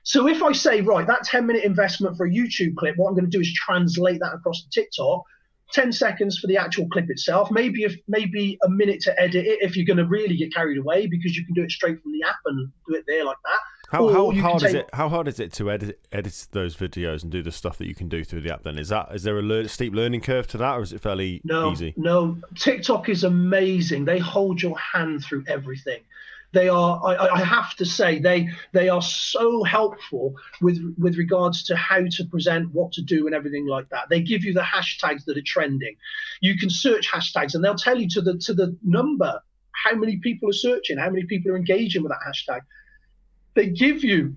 So if I say, right, that 10-minute investment for a YouTube clip, what I'm going to do is translate that across to TikTok. 10 seconds for the actual clip itself, maybe a minute to edit it if you're going to really get carried away, because you can do it straight from the app and do it there like that. How hard is it to edit those videos and do the stuff that you can do through the app then? Is there a steep learning curve to that, or is it fairly easy? No, TikTok is amazing. They hold your hand through everything. They are, I have to say, they are so helpful with regards to how to present, what to do, and everything like that. They give you the hashtags that are trending. You can search hashtags, and they'll tell you to the number how many people are searching, how many people are engaging with that hashtag. They give you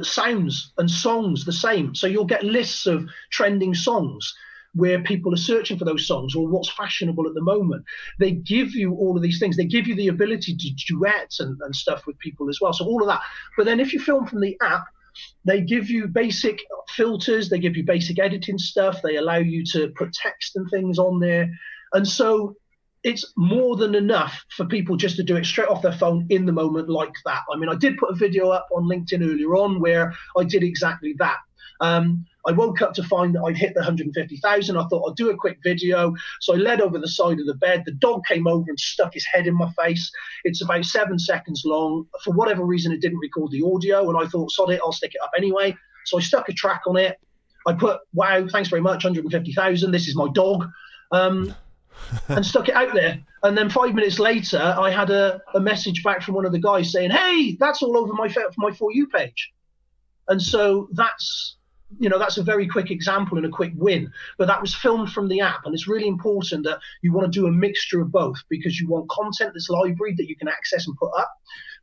sounds and songs the same, so you'll get lists of trending songs where people are searching for those songs, or what's fashionable at the moment. They give you all of these things. They give you the ability to duet and stuff with people as well. So all of that. But then if you film from the app, they give you basic filters. They give you basic editing stuff. They allow you to put text and things on there. And so it's more than enough for people just to do it straight off their phone in the moment like that. I mean, I did put a video up on LinkedIn earlier on where I did exactly that. I woke up to find that I'd hit the 150,000. I thought I'd do a quick video. So I led over the side of the bed. The dog came over and stuck his head in my face. It's about 7 seconds long. For whatever reason, it didn't record the audio. And I thought, sod it, I'll stick it up anyway. So I stuck a track on it. I put, wow, thanks very much, 150,000. This is my dog. And stuck it out there. And then 5 minutes later, I had a message back from one of the guys saying, hey, that's all over my For You page. And so that's a very quick example and a quick win. But that was filmed from the app. And it's really important that you want to do a mixture of both, because you want content that's library that you can access and put up.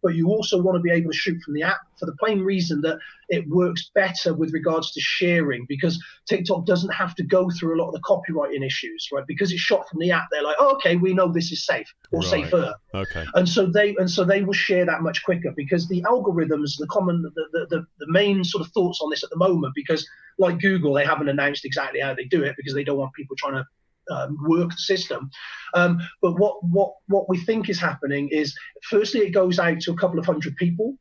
But you also want to be able to shoot from the app, for the plain reason that it works better with regards to sharing, because TikTok doesn't have to go through a lot of the copywriting issues, right? Because it's shot from the app, they're like, oh, okay, we know this is safe or safer. Okay. And so they will share that much quicker, because the algorithms, the main sort of thoughts on this at the moment, because like Google, they haven't announced exactly how they do it, because they don't want people trying to work the system. But what we think is happening is, firstly, it goes out to a couple of hundred people,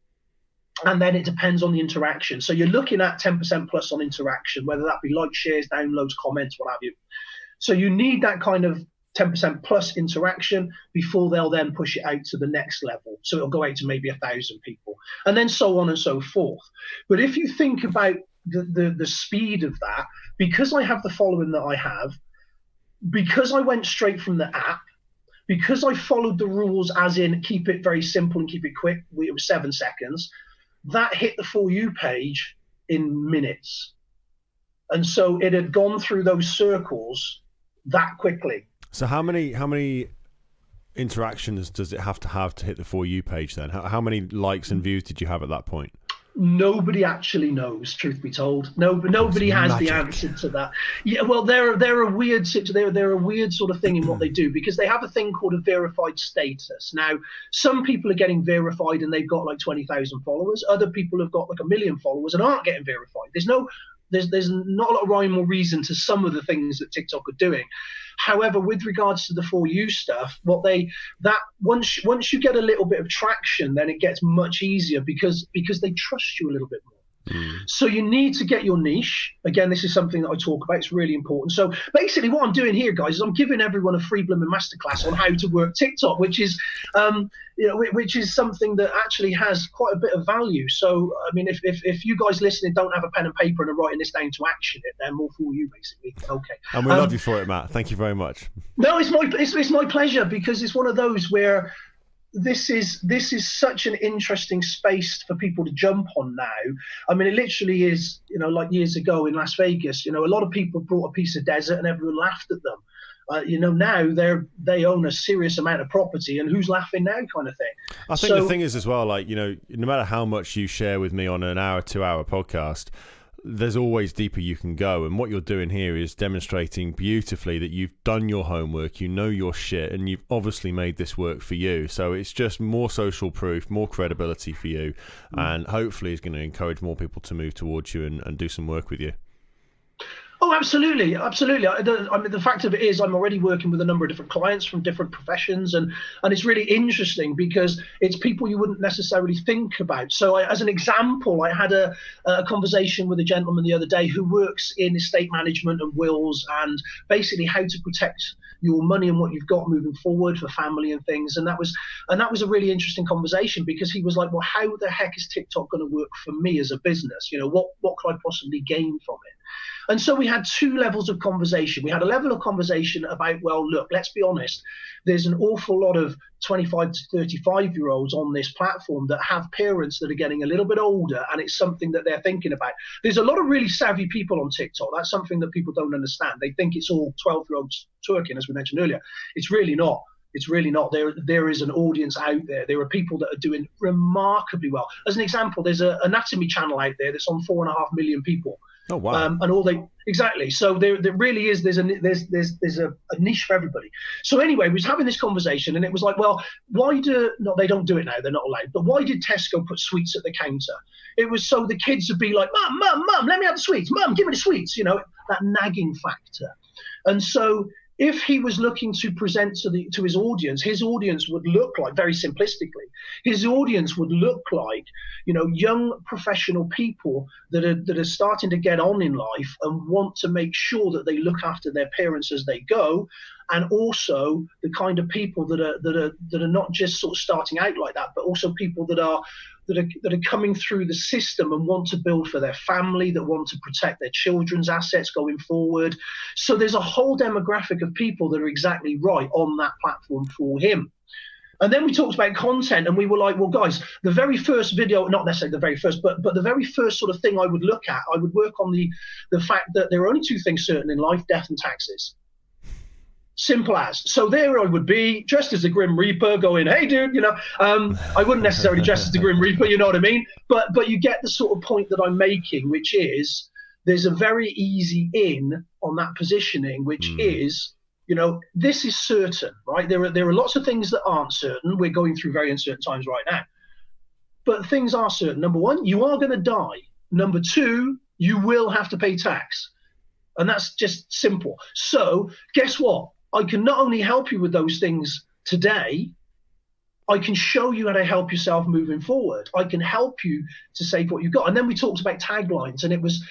and then it depends on the interaction. So you're looking at 10% plus on interaction, whether that be likes, shares, downloads, comments, what have you. So you need that kind of 10% plus interaction before they'll then push it out to the next level. So it'll go out to maybe 1,000 people, and then so on and so forth. But if you think about the speed of that, because I have the following that I have, because I went straight from the app, because I followed the rules, as in keep it very simple and keep it quick, it was 7 seconds, that hit the For You page in minutes. And so it had gone through those circles that quickly. So how many interactions does it have to hit the For You page then? How many likes and views did you have at that point? Nobody actually knows, truth be told. Nobody has the answer to that. Yeah, well, they're a weird they're a weird sort of thing in what they do, because they have a thing called a verified status. Now, some people are getting verified and they've got like 20,000 followers. Other people have got like 1 million followers and aren't getting verified. There's not a lot of rhyme or reason to some of the things that TikTok are doing. However, with regards to the For You stuff, once you get a little bit of traction, then it gets much easier, because they trust you a little bit more. So you need to get your niche. Again, this is something that I talk about. It's really important. So basically what I'm doing here, guys, is I'm giving everyone a free blooming masterclass on how to work TikTok, which is, which is something that actually has quite a bit of value. So, I mean, if you guys listening don't have a pen and paper and are writing this down to action it, then more for you, basically. Okay. And we love you for it, Matt. Thank you very much. No, it's my pleasure, because it's one of those where this is such an interesting space for people to jump on now. I mean, it literally is, like years ago in Las Vegas, a lot of people brought a piece of desert and everyone laughed at them. Now they own a serious amount of property, and who's laughing now, kind of thing. I think the thing is as well, like, no matter how much you share with me on an hour, 2-hour podcast, there's always deeper you can go. And what you're doing here is demonstrating beautifully that you've done your homework, you know your shit, and you've obviously made this work for you. So it's just more social proof, more credibility for you, and hopefully is going to encourage more people to move towards you and do some work with you. Oh, absolutely. Absolutely. I mean, the fact of it is I'm already working with a number of different clients from different professions, and it's really interesting because it's people you wouldn't necessarily think about. So as an example, I had a conversation with a gentleman the other day who works in estate management and wills, and basically how to protect your money and what you've got moving forward for family and things. And that was a really interesting conversation, because he was like, well, how the heck is TikTok going to work for me as a business? What could I possibly gain from it? And so we had two levels of conversation. We had a level of conversation about, well, look, let's be honest. There's an awful lot of 25 to 35-year-olds on this platform that have parents that are getting a little bit older, and it's something that they're thinking about. There's a lot of really savvy people on TikTok. That's something that people don't understand. They think it's all 12-year-olds twerking, as we mentioned earlier. It's really not. It's really not. There is an audience out there. There are people that are doing remarkably well. As an example, there's an anatomy channel out there that's on 4.5 million people. Oh wow! And exactly. So there really is. There's a niche for everybody. So anyway, we was having this conversation, and it was like, well, they don't do it now. They're not allowed. But why did Tesco put sweets at the counter? It was so the kids would be like, Mum, let me have the sweets. Mum, give me the sweets. That nagging factor. And so if he was looking to present to his audience would look like, very simplistically, his audience would look like, young professional people that are starting to get on in life and want to make sure that they look after their parents as they go, and also the kind of people that are not just sort of starting out like that, but also people that are coming through the system and want to build for their family, that want to protect their children's assets going forward. So there's a whole demographic of people that are exactly right on that platform for him. And then we talked about content, and we were like, well, guys, the very first video, not necessarily the very first, but the very first sort of thing I would look at, I would work on the fact that there are only two things certain in life: death and taxes. Simple as. So there I would be, dressed as the Grim Reaper, going, hey, dude, I wouldn't necessarily dress as the Grim Reaper, you know what I mean? But you get the sort of point that I'm making, which is there's a very easy in on that positioning, which is, this is certain, right? There are lots of things that aren't certain. We're going through very uncertain times right now. But things are certain. Number one, you are going to die. Number two, you will have to pay tax. And that's just simple. So guess what? I can not only help you with those things today, I can show you how to help yourself moving forward. I can help you to save what you've got. And then we talked about taglines, and it was,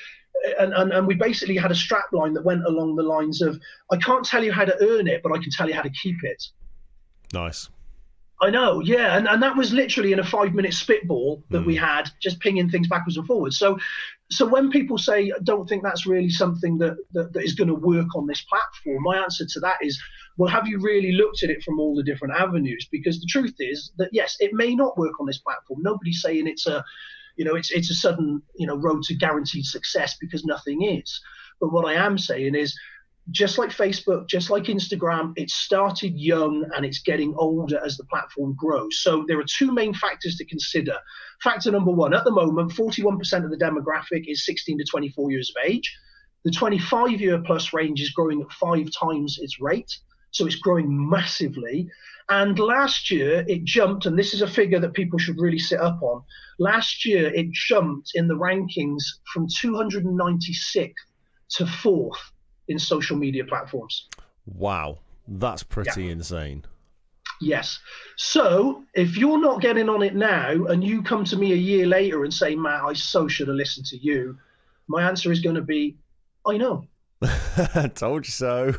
and we basically had a strap line that went along the lines of, I can't tell you how to earn it, but I can tell you how to keep it. Nice. I know, yeah. And that was literally in a 5-minute spitball that we had, just pinging things backwards and forwards. So when people say, I don't think that's really something that is going to work on this platform, my answer to that is, well, have you really looked at it from all the different avenues? Because the truth is that, yes, it may not work on this platform. Nobody's saying it's a sudden, road to guaranteed success, because nothing is. But what I am saying is, just like Facebook, just like Instagram, it started young and it's getting older as the platform grows. So there are two main factors to consider. Factor number one, at the moment, 41% of the demographic is 16 to 24 years of age. The 25-year plus range is growing at 5 times its rate. So it's growing massively. And last year it jumped, and this is a figure that people should really sit up on. Last year it jumped in the rankings from 296th to 4th in social media platforms. Wow, that's pretty insane. Yes. So if you're not getting on it now and you come to me a year later and say, Matt, I so should have listened to you, my answer is going to be, I know. Told you so.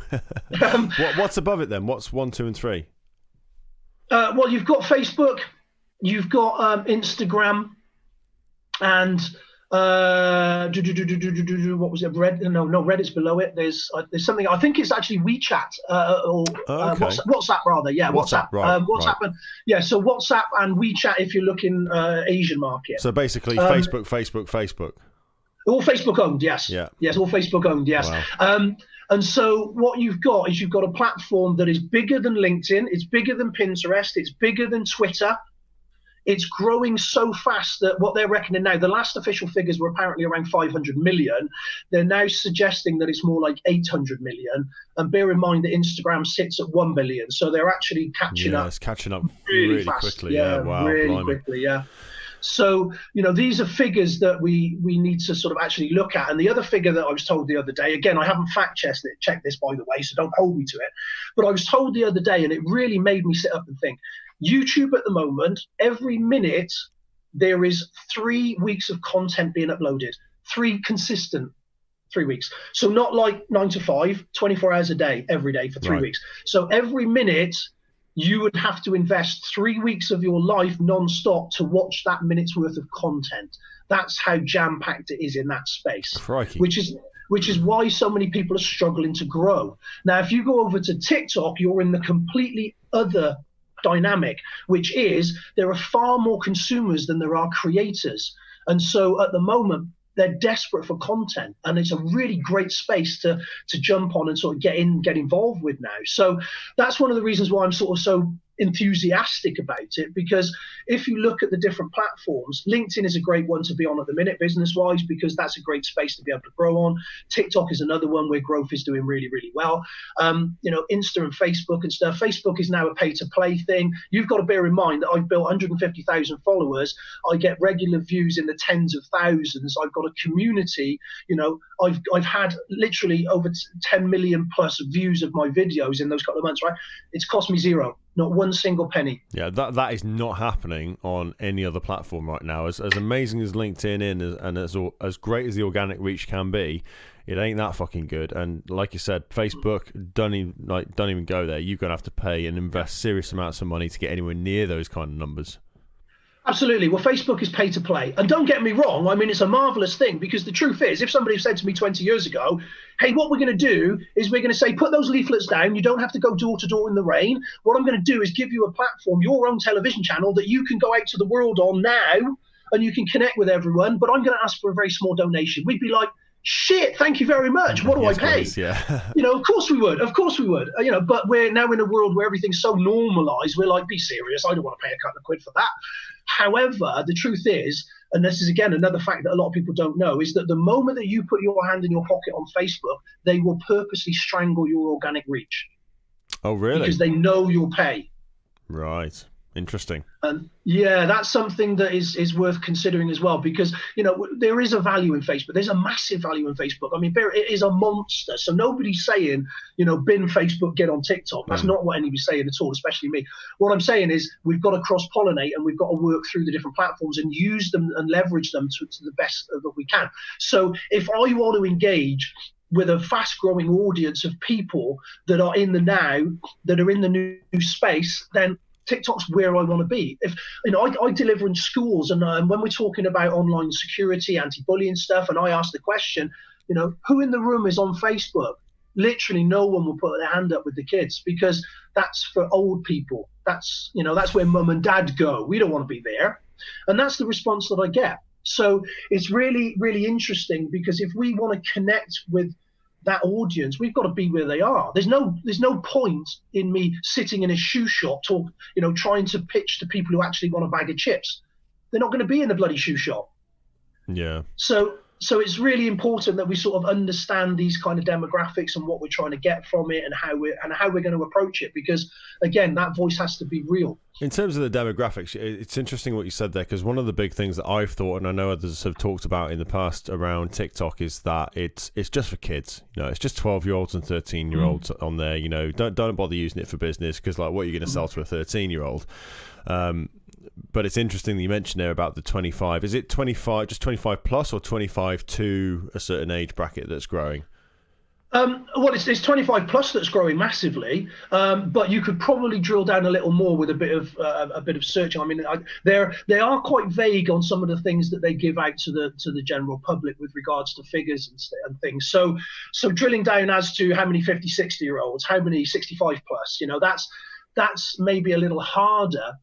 What's above it then? What's 1, 2, and 3? Well, you've got Facebook, you've got Instagram, and what was it? Reddit's below it. There's something. I think it's actually WeChat or WhatsApp rather. Yeah, WhatsApp. Right, WhatsApp and yeah. So WhatsApp and WeChat if you're looking Asian market. So basically, Facebook. All Facebook owned, yes. Yeah. Yes, all Facebook owned, yes. Wow. And so what you've got is you've got a platform that is bigger than LinkedIn, it's bigger than Pinterest, it's bigger than Twitter. It's growing so fast that what they're reckoning now, the last official figures were apparently around 500 million. They're now suggesting that it's more like 800 million. And bear in mind that Instagram sits at 1 billion. So they're actually catching up. It's catching up really fast. Quickly. Yeah, wow. Really blimey. quickly, yeah. So, these are figures that we need to sort of actually look at. And the other figure that I was told the other day, again, I haven't fact-checked this, by the way, so don't hold me to it. But I was told the other day, and it really made me sit up and think, YouTube at the moment, every minute, there is 3 weeks of content being uploaded, 3 consistent 3 weeks. So not like 9 to 5, 24 hours a day, every day for 3 weeks. So every minute, you would have to invest 3 weeks of your life non-stop to watch that minute's worth of content. That's how jam-packed it is in that space. Crikey. Which is why so many people are struggling to grow. Now, if you go over to TikTok, you're in the completely other dynamic, which is there are far more consumers than there are creators. And so at the moment, they're desperate for content, and it's a really great space to jump on and sort of get involved with now. So that's one of the reasons why I'm sort of so enthusiastic about it, because if you look at the different platforms, LinkedIn is a great one to be on at the minute business wise, because that's a great space to be able to grow on. TikTok is another one where growth is doing really, really well. Insta and Facebook and stuff. Facebook is now a pay to play thing. You've got to bear in mind that I've built 150,000 followers. I get regular views in the tens of thousands. I've got a community. I've had literally over 10 million plus views of my videos in those couple of months, right? It's cost me zero. Not one single penny. Yeah, that is not happening on any other platform right now. As amazing as LinkedIn is, and as great as the organic reach can be, it ain't that fucking good. And like you said, Facebook, don't even go there. You're gonna have to pay and invest serious amounts of money to get anywhere near those kind of numbers. Absolutely. Well, Facebook is pay to play. And don't get me wrong, I mean, it's a marvelous thing, because the truth is, if somebody said to me 20 years ago, hey, what we're going to do is we're going to say, put those leaflets down. You don't have to go door to door in the rain. What I'm going to do is give you a platform, your own television channel that you can go out to the world on now, and you can connect with everyone. But I'm going to ask for a very small donation. We'd be like, shit, thank you very much. What do I pay? Please, yeah. Of course we would. But we're now in a world where everything's so normalized. We're like, be serious. I don't want to pay a couple of quid for that. However, the truth is, and this is again another fact that a lot of people don't know, is that the moment that you put your hand in your pocket on Facebook, they will purposely strangle your organic reach. Oh, really? Because they know you'll pay. Right. Interesting. And yeah, that's something that is worth considering as well, because there is a value in Facebook. There's a massive value in Facebook. I mean, it is a monster. So nobody's saying, bin Facebook, get on TikTok. That's not what anybody's saying at all, especially me. What I'm saying is we've got to cross-pollinate, and we've got to work through the different platforms and use them and leverage them to the best that we can. So if I want to engage with a fast-growing audience of people that are in the now, that are in the new space, then TikTok's where I want to be. If I deliver in schools, and when we're talking about online security, anti-bullying stuff, and I ask the question, who in the room is on Facebook? Literally, no one will put their hand up with the kids, because that's for old people. That's where mum and dad go. We don't want to be there, and that's the response that I get. So it's really, really interesting, because if we want to connect with that audience, we've got to be where they are. There's no point in me sitting in a shoe shop trying to pitch to people who actually want a bag of chips. They're not going to be in the bloody shoe shop. Yeah. So So it's really important that we sort of understand these kind of demographics and what we're trying to get from it, and how we're going to approach it, because again, that voice has to be real. In terms of the demographics, it's interesting what you said there, because one of the big things that I've thought, and I know others have talked about in the past around TikTok, is that it's just for kids. It's just 12-year-olds and 13-year-olds on there. Don't bother using it for business, because like, what are you going to sell to a 13-year-old? But it's interesting that you mentioned there about the 25. Is it 25, just 25 plus, or 25 to a certain age bracket that's growing? Well, it's 25 plus that's growing massively, but you could probably drill down a little more with a bit of searching. I mean, they are quite vague on some of the things that they give out to the general public with regards to figures and things. So drilling down as to how many 50, 60-year-olds, how many 65 plus, that's maybe a little harder.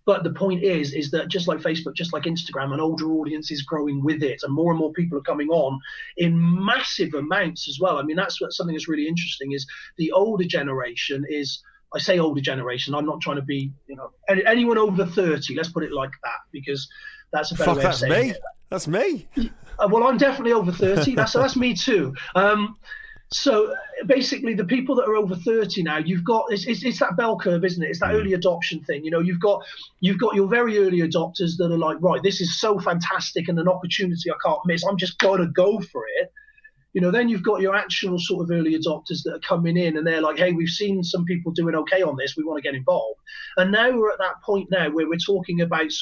But the point is that just like Facebook, just like Instagram, an older audience is growing with it, and more people are coming on in massive amounts as well. I mean, that's something that's really interesting, is the older generation is, I say older generation, I'm not trying to be, anyone over 30, let's put it like that, because that's a better way of saying it. That's me. Well, I'm definitely over 30. That's me too. So basically, the people that are over 30 now, you've got it's that bell curve, isn't it? It's that early adoption thing. You've got your very early adopters that are like, right, this is so fantastic and an opportunity I can't miss. I'm just gonna go for it. Then you've got your actual sort of early adopters that are coming in, and they're like, hey, we've seen some people doing okay on this, we want to get involved. And now we're at that point now where we're talking about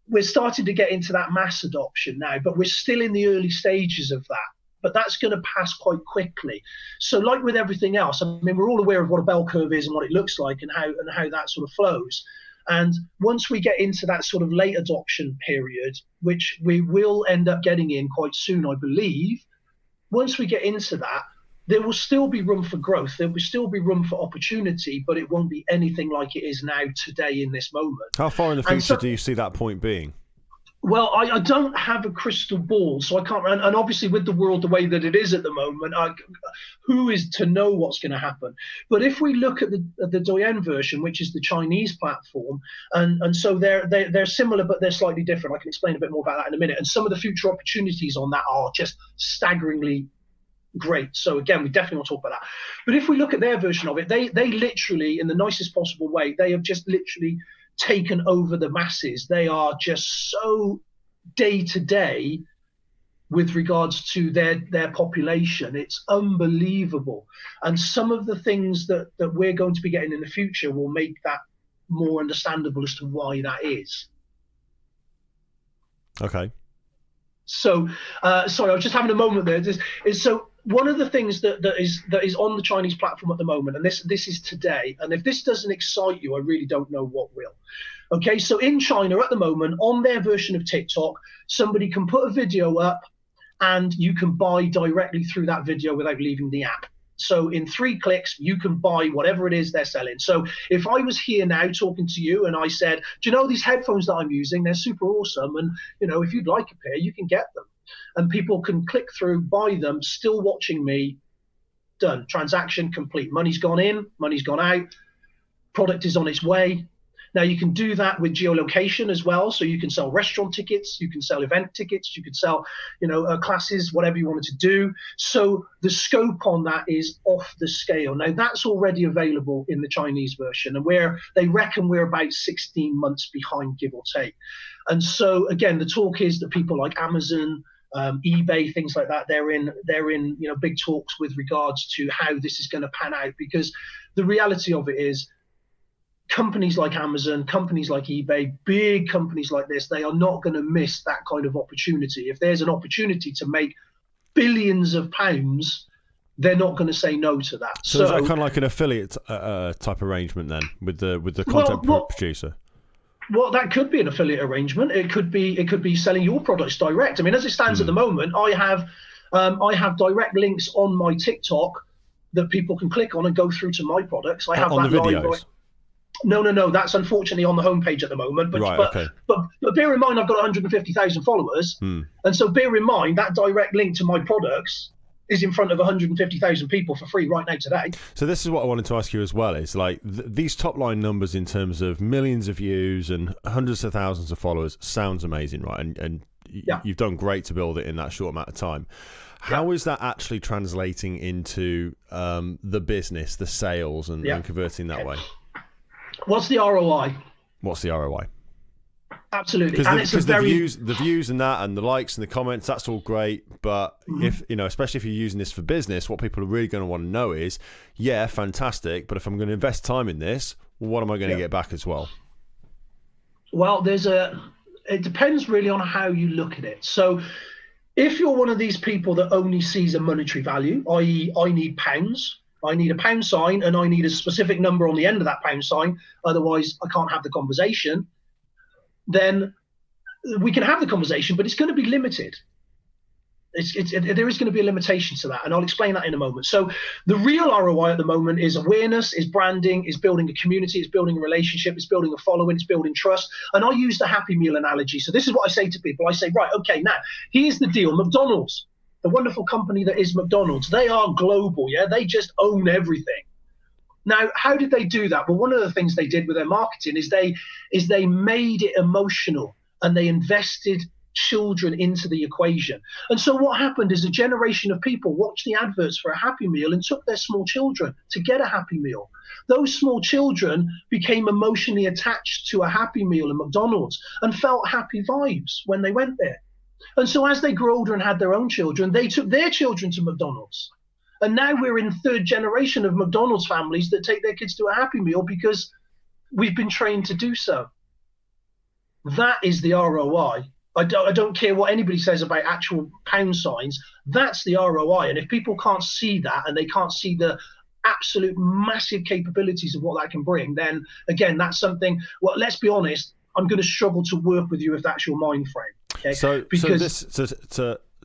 we're starting to get into that mass adoption now, but we're still in the early stages of that. But that's going to pass quite quickly. So like with everything else, I mean, we're all aware of what a bell curve is and what it looks like, and how that sort of flows. And once we get into that sort of late adoption period, which we will end up getting in quite soon, I believe, once we get into that, there will still be room for growth. There will still be room for opportunity, but it won't be anything like it is now today in this moment. How far in the future do you see that point being? Well, I don't have a crystal ball, so I can't. And obviously, with the world the way that it is at the moment, who is to know what's going to happen? But if we look at the Douyin version, which is the Chinese platform, and so they're similar, but they're slightly different. I can explain a bit more about that in a minute. And some of the future opportunities on that are just staggeringly great. So again, we definitely want to talk about that. But if we look at their version of it, they literally, in the nicest possible way, they have just literally taken over the masses. They are just so day to day with regards to their population. It's unbelievable. And some of the things that we're going to be getting in the future will make that more understandable as to why that is. Okay. So sorry, I was just having a moment there. So one of the things that is on the Chinese platform at the moment, and this is today, and if this doesn't excite you, I really don't know what will. Okay, so in China at the moment, on their version of TikTok, somebody can put a video up and you can buy directly through that video without leaving the app. So in 3 clicks, you can buy whatever it is they're selling. So if I was here now talking to you and I said, do you know these headphones that I'm using? They're super awesome. And, if you'd like a pair, you can get them. And people can click through, buy them, still watching me. Done. Transaction complete. Money's gone in, money's gone out. Product is on its way. Now, you can do that with geolocation as well. So you can sell restaurant tickets, you can sell event tickets, you can sell, classes, whatever you wanted to do. So the scope on that is off the scale. Now, that's already available in the Chinese version, and they reckon we're about 16 months behind, give or take. And so, again, the talk is that people like Amazon, eBay, things like that, they're in big talks with regards to how this is going to pan out, because the reality of it is, companies like Amazon, companies like eBay, big companies like this, they are not going to miss that kind of opportunity. If there's an opportunity to make billions of pounds, they're not going to say no to that. So is that kind of like an affiliate type arrangement then with the content producer? Well, that could be an affiliate arrangement. It could be selling your products direct. I mean, as it stands at the moment, I have direct links on my TikTok that people can click on and go through to my products. I have on that the videos. Live. No. That's unfortunately on the homepage at the moment. But, right, okay. but bear in mind, I've got 150,000 followers. And so bear in mind that direct link to my products is in front of 150,000 people for free right now today. So this is what I wanted to ask you as well, is like these top line numbers in terms of millions of views and hundreds of thousands of followers sounds amazing, right? And you've done great to build it in that short amount of time. How is that actually translating into the business, the sales, and converting that way? What's the ROI? What's the ROI? Absolutely. Because the views and that, and the likes and the comments, that's all great. But if, especially if you're using this for business, what people are really going to want to know is, yeah, fantastic. But if I'm going to invest time in this, what am I going to get back as well? Well, it depends really on how you look at it. So if you're one of these people that only sees a monetary value, i.e. I need pounds, I need a pound sign, and I need a specific number on the end of that pound sign, otherwise I can't have the conversation, then we can have the conversation, but it's going to be limited. There is going to be a limitation to that, and I'll explain that in a moment. So the real ROI at the moment is awareness, is branding, is building a community, is building a relationship, is building a following, it's building trust. And I use the Happy Meal analogy. So this is what I say to people. I say, right, okay, now here's the deal. McDonald's, the wonderful company that is McDonald's, they are global, yeah? They just own everything. Now, how did they do that? Well, one of the things they did with their marketing is they made it emotional, and they invested children into the equation. And so what happened is a generation of people watched the adverts for a Happy Meal and took their small children to get a Happy Meal. Those small children became emotionally attached to a Happy Meal in McDonald's and felt happy vibes when they went there. And so as they grew older and had their own children, they took their children to McDonald's. And now we're in third generation of McDonald's families that take their kids to a Happy Meal because we've been trained to do so. That is the ROI. I don't care what anybody says about actual pound signs. That's the ROI. And if people can't see that, and they can't see the absolute massive capabilities of what that can bring, then again, that's something, well, let's be honest, I'm going to struggle to work with you if that's your mind frame. Okay? So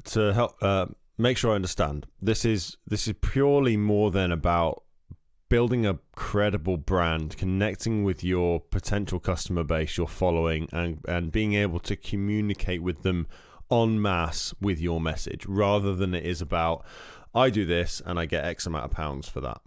to help make sure I understand, this is purely more than about building a credible brand, connecting with your potential customer base, your following, and being able to communicate with them en masse with your message, rather than it is about, I do this and I get X amount of pounds for that.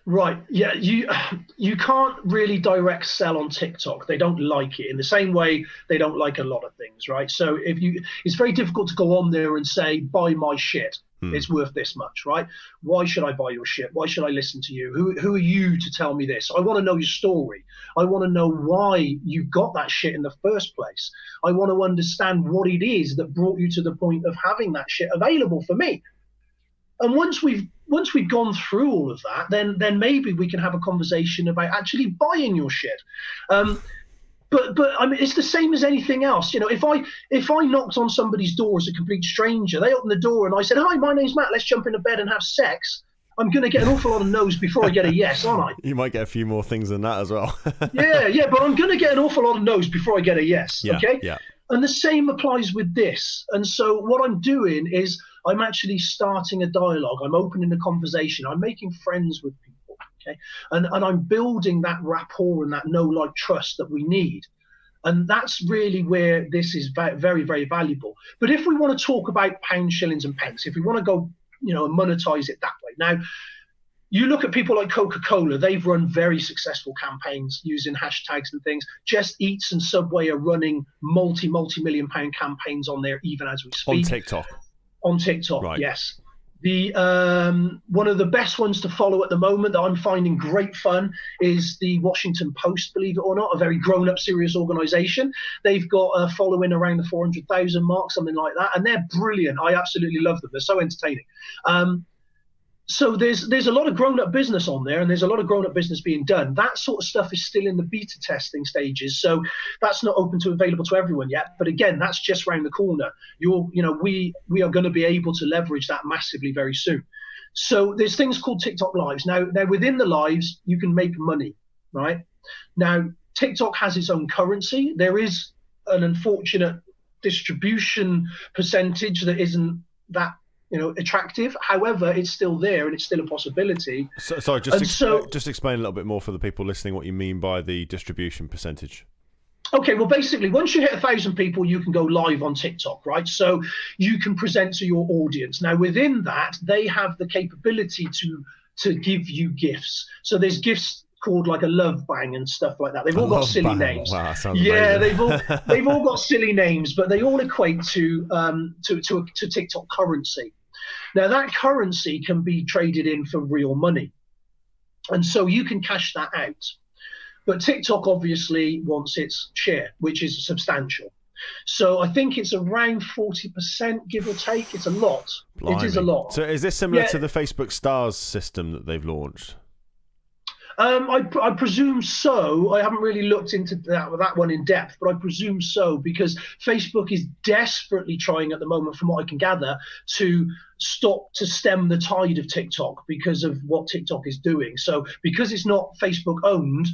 Right. Yeah. You can't really direct sell on TikTok. They don't like it in the same way they don't like a lot of things. Right. So it's very difficult to go on there and say, buy my shit. It's worth this much. Right. Why should I buy your shit? Why should I listen to you? Who are you to tell me this? I want to know your story. I want to know why you got that shit in the first place. I want to understand what it is that brought you to the point of having that shit available for me. And once we've gone through all of that, then maybe we can have a conversation about actually buying your shit. But I mean, it's the same as anything else. You know, if I knocked on somebody's door as a complete stranger, they opened the door and I said, "Hi, my name's Matt. Let's jump into bed and have sex." I'm going to get an awful lot of no's before I get a yes, aren't I? You might get a few more things than that as well. yeah, but I'm going to get an awful lot of no's before I get a yes. Yeah, okay. Yeah. And the same applies with this. And so what I'm doing is I'm actually starting a dialogue. I'm opening a conversation. I'm making friends with people. Okay. And I'm building that rapport and that know, like, trust that we need. And that's really where this is very, very valuable. But if we want to talk about pounds, shillings, and pence, if we want to go, and monetize it that way. Now, you look at people like Coca-Cola, they've run very successful campaigns using hashtags and things. Just Eats and Subway are running multi-million pound campaigns on there even as we speak. On TikTok, right. Yes. The one of the best ones to follow at the moment that I'm finding great fun is the Washington Post, believe it or not, a very grown-up, serious organization. They've got a following around the 400,000 mark, something like that, and they're brilliant. I absolutely love them. They're so entertaining. So there's a lot of grown-up business on there, and there's a lot of grown-up business being done. That sort of stuff is still in the beta testing stages, so that's not available to everyone yet. But again, that's just around the corner. We are going to be able to leverage that massively very soon. So there's things called TikTok Lives. Now within the lives, you can make money, right? Now, TikTok has its own currency. There is an unfortunate distribution percentage that isn't that attractive. However, it's still there and it's still a possibility. Sorry, just explain a little bit more for the people listening what you mean by the distribution percentage. Okay, well, basically, once you hit 1,000 people, you can go live on TikTok, right? So you can present to your audience. Now, within that, they have the capability to give you gifts. So there's gifts called like a Love Bang and stuff like that. They've all got silly names. Wow, that sounds yeah, amazing. they've all got silly names, but they all equate to TikTok currency. Now that currency can be traded in for real money, and so you can cash that out. But TikTok obviously wants its share, which is substantial. So I think it's around 40%, give or take. It's a lot. Blimey. It is a lot. So is this similar to the Facebook Stars system that they've launched? I presume so. I haven't really looked into that one in depth, but I presume so, because Facebook is desperately trying at the moment, from what I can gather, to stem the tide of TikTok because of what TikTok is doing. So because it's not Facebook owned,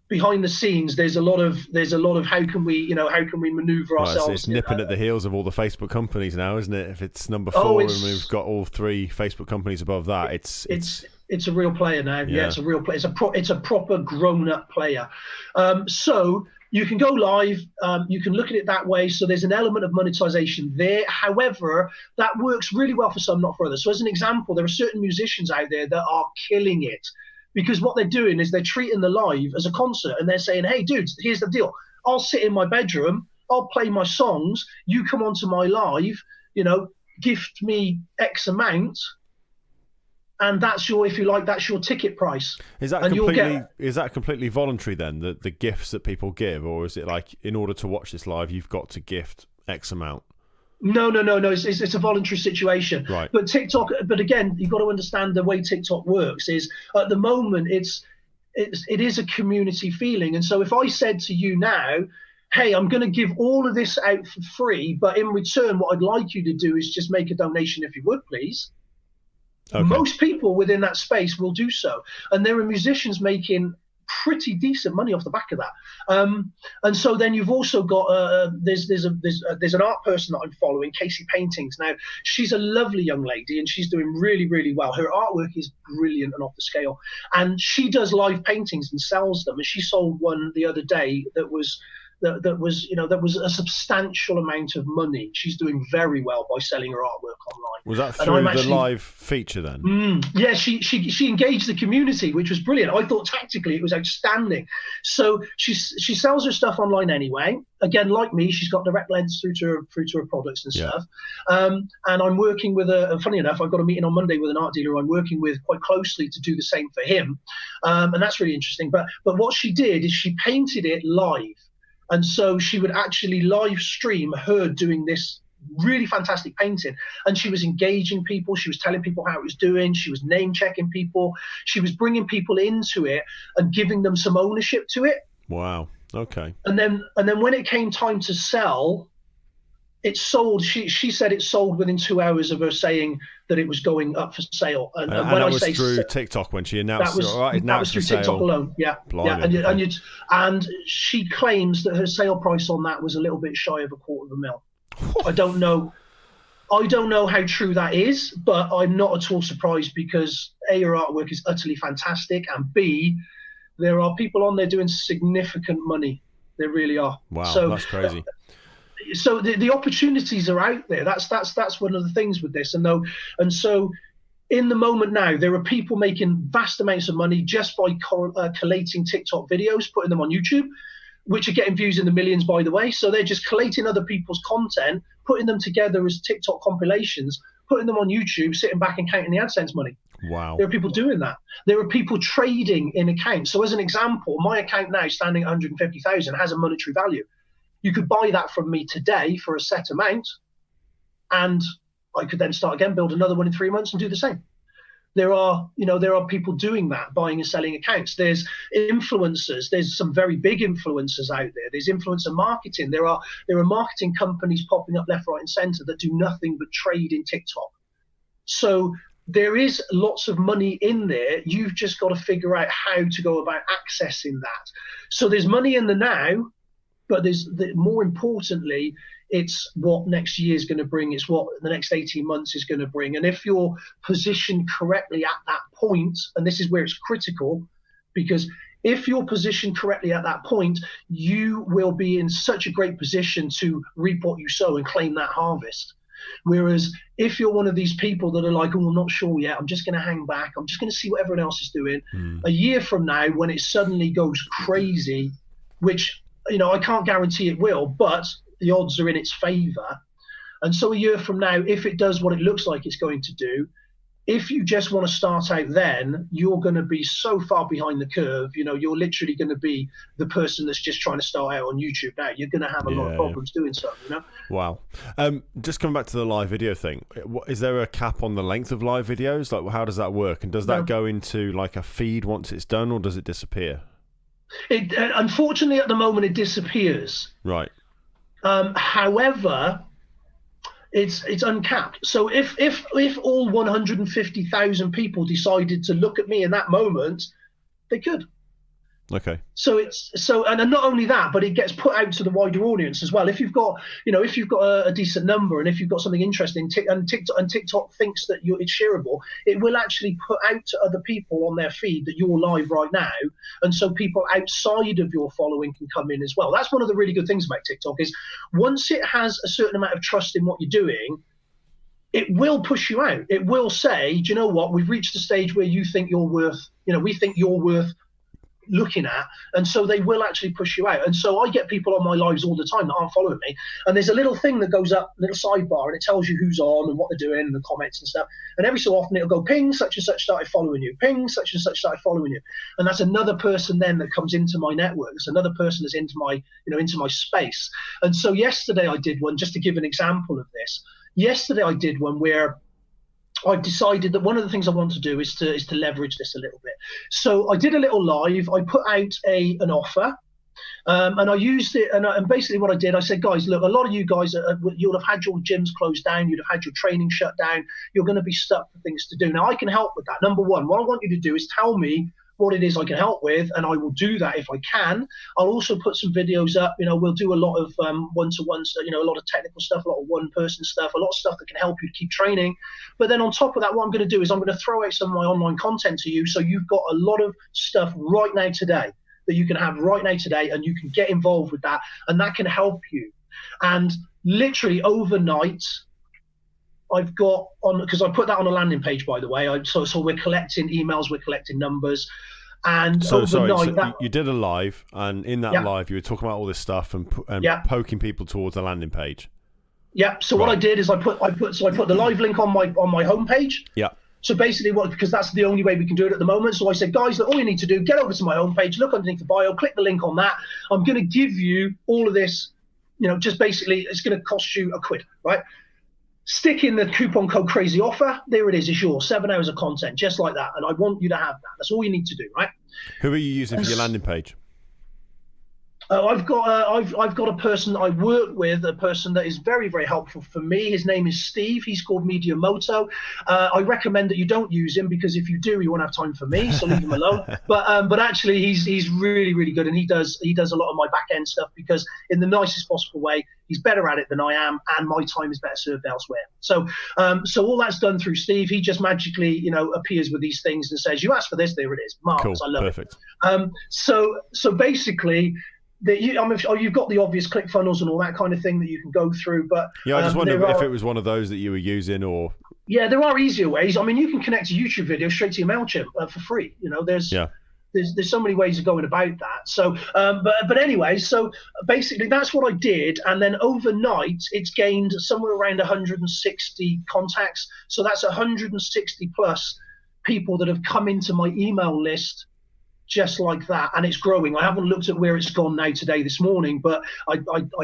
behind the scenes, there's a lot of how can we maneuver ourselves. It's nipping at the heels of all the Facebook companies now, isn't it? If it's number 4 and we've got all 3 Facebook companies above that, it's a real player now. Yeah, it's a real player. It's a proper grown-up player. So you can go live. You can look at it that way. So there's an element of monetization there. However, that works really well for some, not for others. So as an example, there are certain musicians out there that are killing it, because what they're doing is they're treating the live as a concert, and they're saying, hey, dudes, here's the deal. I'll sit in my bedroom. I'll play my songs. You come onto my live, gift me X amount. And that's your, if you like, that's your ticket price. Is that completely voluntary then, the gifts that people give? Or is it like, in order to watch this live, you've got to gift X amount? No. It's a voluntary situation. Right. But TikTok, but again, you've got to understand the way TikTok works is, at the moment, it is a community feeling. And so if I said to you now, hey, I'm going to give all of this out for free, but in return, what I'd like you to do is just make a donation, if you would, please. Okay. Most people within that space will do so. And there are musicians making pretty decent money off the back of that. And so then you've also got there's an art person that I'm following, Casey Paintings. Now, she's a lovely young lady and she's doing really, really well. Her artwork is brilliant and off the scale. And she does live paintings and sells them. And she sold one the other day that was a substantial amount of money. She's doing very well by selling her artwork online. Was that through the live feature then? Yeah, she engaged the community, which was brilliant. I thought tactically it was outstanding. So she sells her stuff online anyway. Again, like me, she's got direct links through to her products and stuff. And I'm working with funny enough, I've got a meeting on Monday with an art dealer I'm working with quite closely to do the same for him. And that's really interesting. But what she did is she painted it live. And so she would actually live stream her doing this really fantastic painting. And she was engaging people. She was telling people how it was doing. She was name checking people. She was bringing people into it and giving them some ownership to it. Wow. Okay. And then when it came time to sell, it sold. She said it sold within 2 hours of her saying that it was going up for sale. And when that was through TikTok when she announced that was through TikTok alone. Yeah. Blimey, yeah. And she claims that her sale price on that was a little bit shy of $250,000. I don't know how true that is, but I'm not at all surprised, because A, her artwork is utterly fantastic, and B, there are people on there doing significant money. There really are. Wow, so, that's crazy. So the opportunities are out there. That's one of the things with this. And so in the moment now, there are people making vast amounts of money just by collating TikTok videos, putting them on YouTube, which are getting views in the millions, by the way. So they're just collating other people's content, putting them together as TikTok compilations, putting them on YouTube, sitting back and counting the AdSense money. Wow. There are people doing that. There are people trading in accounts. So as an example, my account now standing at 150,000 has a monetary value. You could buy that from me today for a set amount, and I could then start again, build another one in 3 months and do the same. There are people doing that, buying and selling accounts. There's influencers. There's some very big influencers out there. There's influencer marketing. There are marketing companies popping up left, right, and center that do nothing but trade in TikTok. So there is lots of money in there. You've just got to figure out how to go about accessing that. So there's money in the now, but more importantly, it's what next year is going to bring. It's what the next 18 months is going to bring. And if you're positioned correctly at that point, and this is where it's critical, because if you're positioned correctly at that point, you will be in such a great position to reap what you sow and claim that harvest. Whereas if you're one of these people that are like, oh, I'm not sure yet, I'm just going to hang back, I'm just going to see what everyone else is doing. A year from now, when it suddenly goes crazy, which, I can't guarantee it will, but the odds are in its favor. And so a year from now, if it does what it looks like it's going to do, if you just want to start out then, you're going to be so far behind the curve. You're literally going to be the person that's just trying to start out on YouTube now. You're going to have a lot of problems doing so, Wow. Just coming back to the live video thing, is there a cap on the length of live videos? Like, how does that work? And does that go into like a feed once it's done, or does it disappear? It unfortunately, at the moment, it disappears. Right. However, it's uncapped. So if all 150,000 people decided to look at me in that moment, they could. Okay. So and not only that, but it gets put out to the wider audience as well. If you've got a decent number, and if you've got something interesting, and TikTok thinks that it's shareable, it will actually put out to other people on their feed that you're live right now, and so people outside of your following can come in as well. That's one of the really good things about TikTok, is once it has a certain amount of trust in what you're doing, it will push you out. It will say, do you know what? We've reached the stage where you think you're worth, we think you're worth looking at, and so they will actually push you out. And so I get people on my lives all the time that aren't following me, and there's a little thing that goes up, little sidebar, and it tells you who's on and what they're doing and the comments and stuff. And every so often it'll go, ping, such and such started following you, ping, such and such started following you. And that's another person then that comes into my network. It's another person that's into my space. And so yesterday I did one, just to give an example of this. Yesterday I did one where I've decided that one of the things I want to do is to leverage this a little bit. So I did a little live. I put out an offer, and I used it. And basically what I did, I said, guys, look, a lot of you guys, you'll have had your gyms closed down. You'd have had your training shut down. You're going to be stuck for things to do. Now, I can help with that. Number one, what I want you to do is tell me what it is I can help with, and I will do that if I can. I'll also put some videos up. We'll do a lot of one-to-one stuff, a lot of technical stuff, a lot of one-person stuff, a lot of stuff that can help you keep training. But then on top of that, what I'm going to do is I'm going to throw out some of my online content to you, so you've got a lot of stuff right now today that you can have right now today, and you can get involved with that, and that can help you. And literally overnight, I've got on, because I put that on a landing page, by the way. So we're collecting emails, we're collecting numbers, and overnight. So you did a live, and in that live, you were talking about all this stuff and poking people towards the landing page. Yeah. So what I did is I put the live link on my homepage. Yeah. So basically, because that's the only way we can do it at the moment. So I said, guys, all you need to do, get over to my homepage, look underneath the bio, click the link on that. I'm going to give you all of this. Just basically, it's going to cost you £1, right? Stick in the coupon code crazy offer. There it is. It's yours. 7 hours of content, just like that. And I want you to have that. That's all you need to do, right? Who are you using for your landing page? I've got a person I work with, a person that is very, very helpful for me. His name is Steve. He's called E080. I recommend that you don't use him, because if you do, you won't have time for me. So leave him alone. But actually, he's really, really good, and he does a lot of my back end stuff, because in the nicest possible way, he's better at it than I am, and my time is better served elsewhere. So all that's done through Steve. He just magically, appears with these things and says, "You asked for this. There it is. Marvelous. Cool. I love Perfect. it." So basically. You've got the obvious click funnels and all that kind of thing that you can go through, but I just wondered if it was one of those that you were using, or there are easier ways. You can connect a YouTube video straight to your MailChimp for free. There's so many ways of going about that. So but anyway, so basically that's what I did, and then overnight it's gained somewhere around 160 contacts. So that's 160 plus people that have come into my email list just like that, and it's growing. I haven't looked at where it's gone now this morning, but I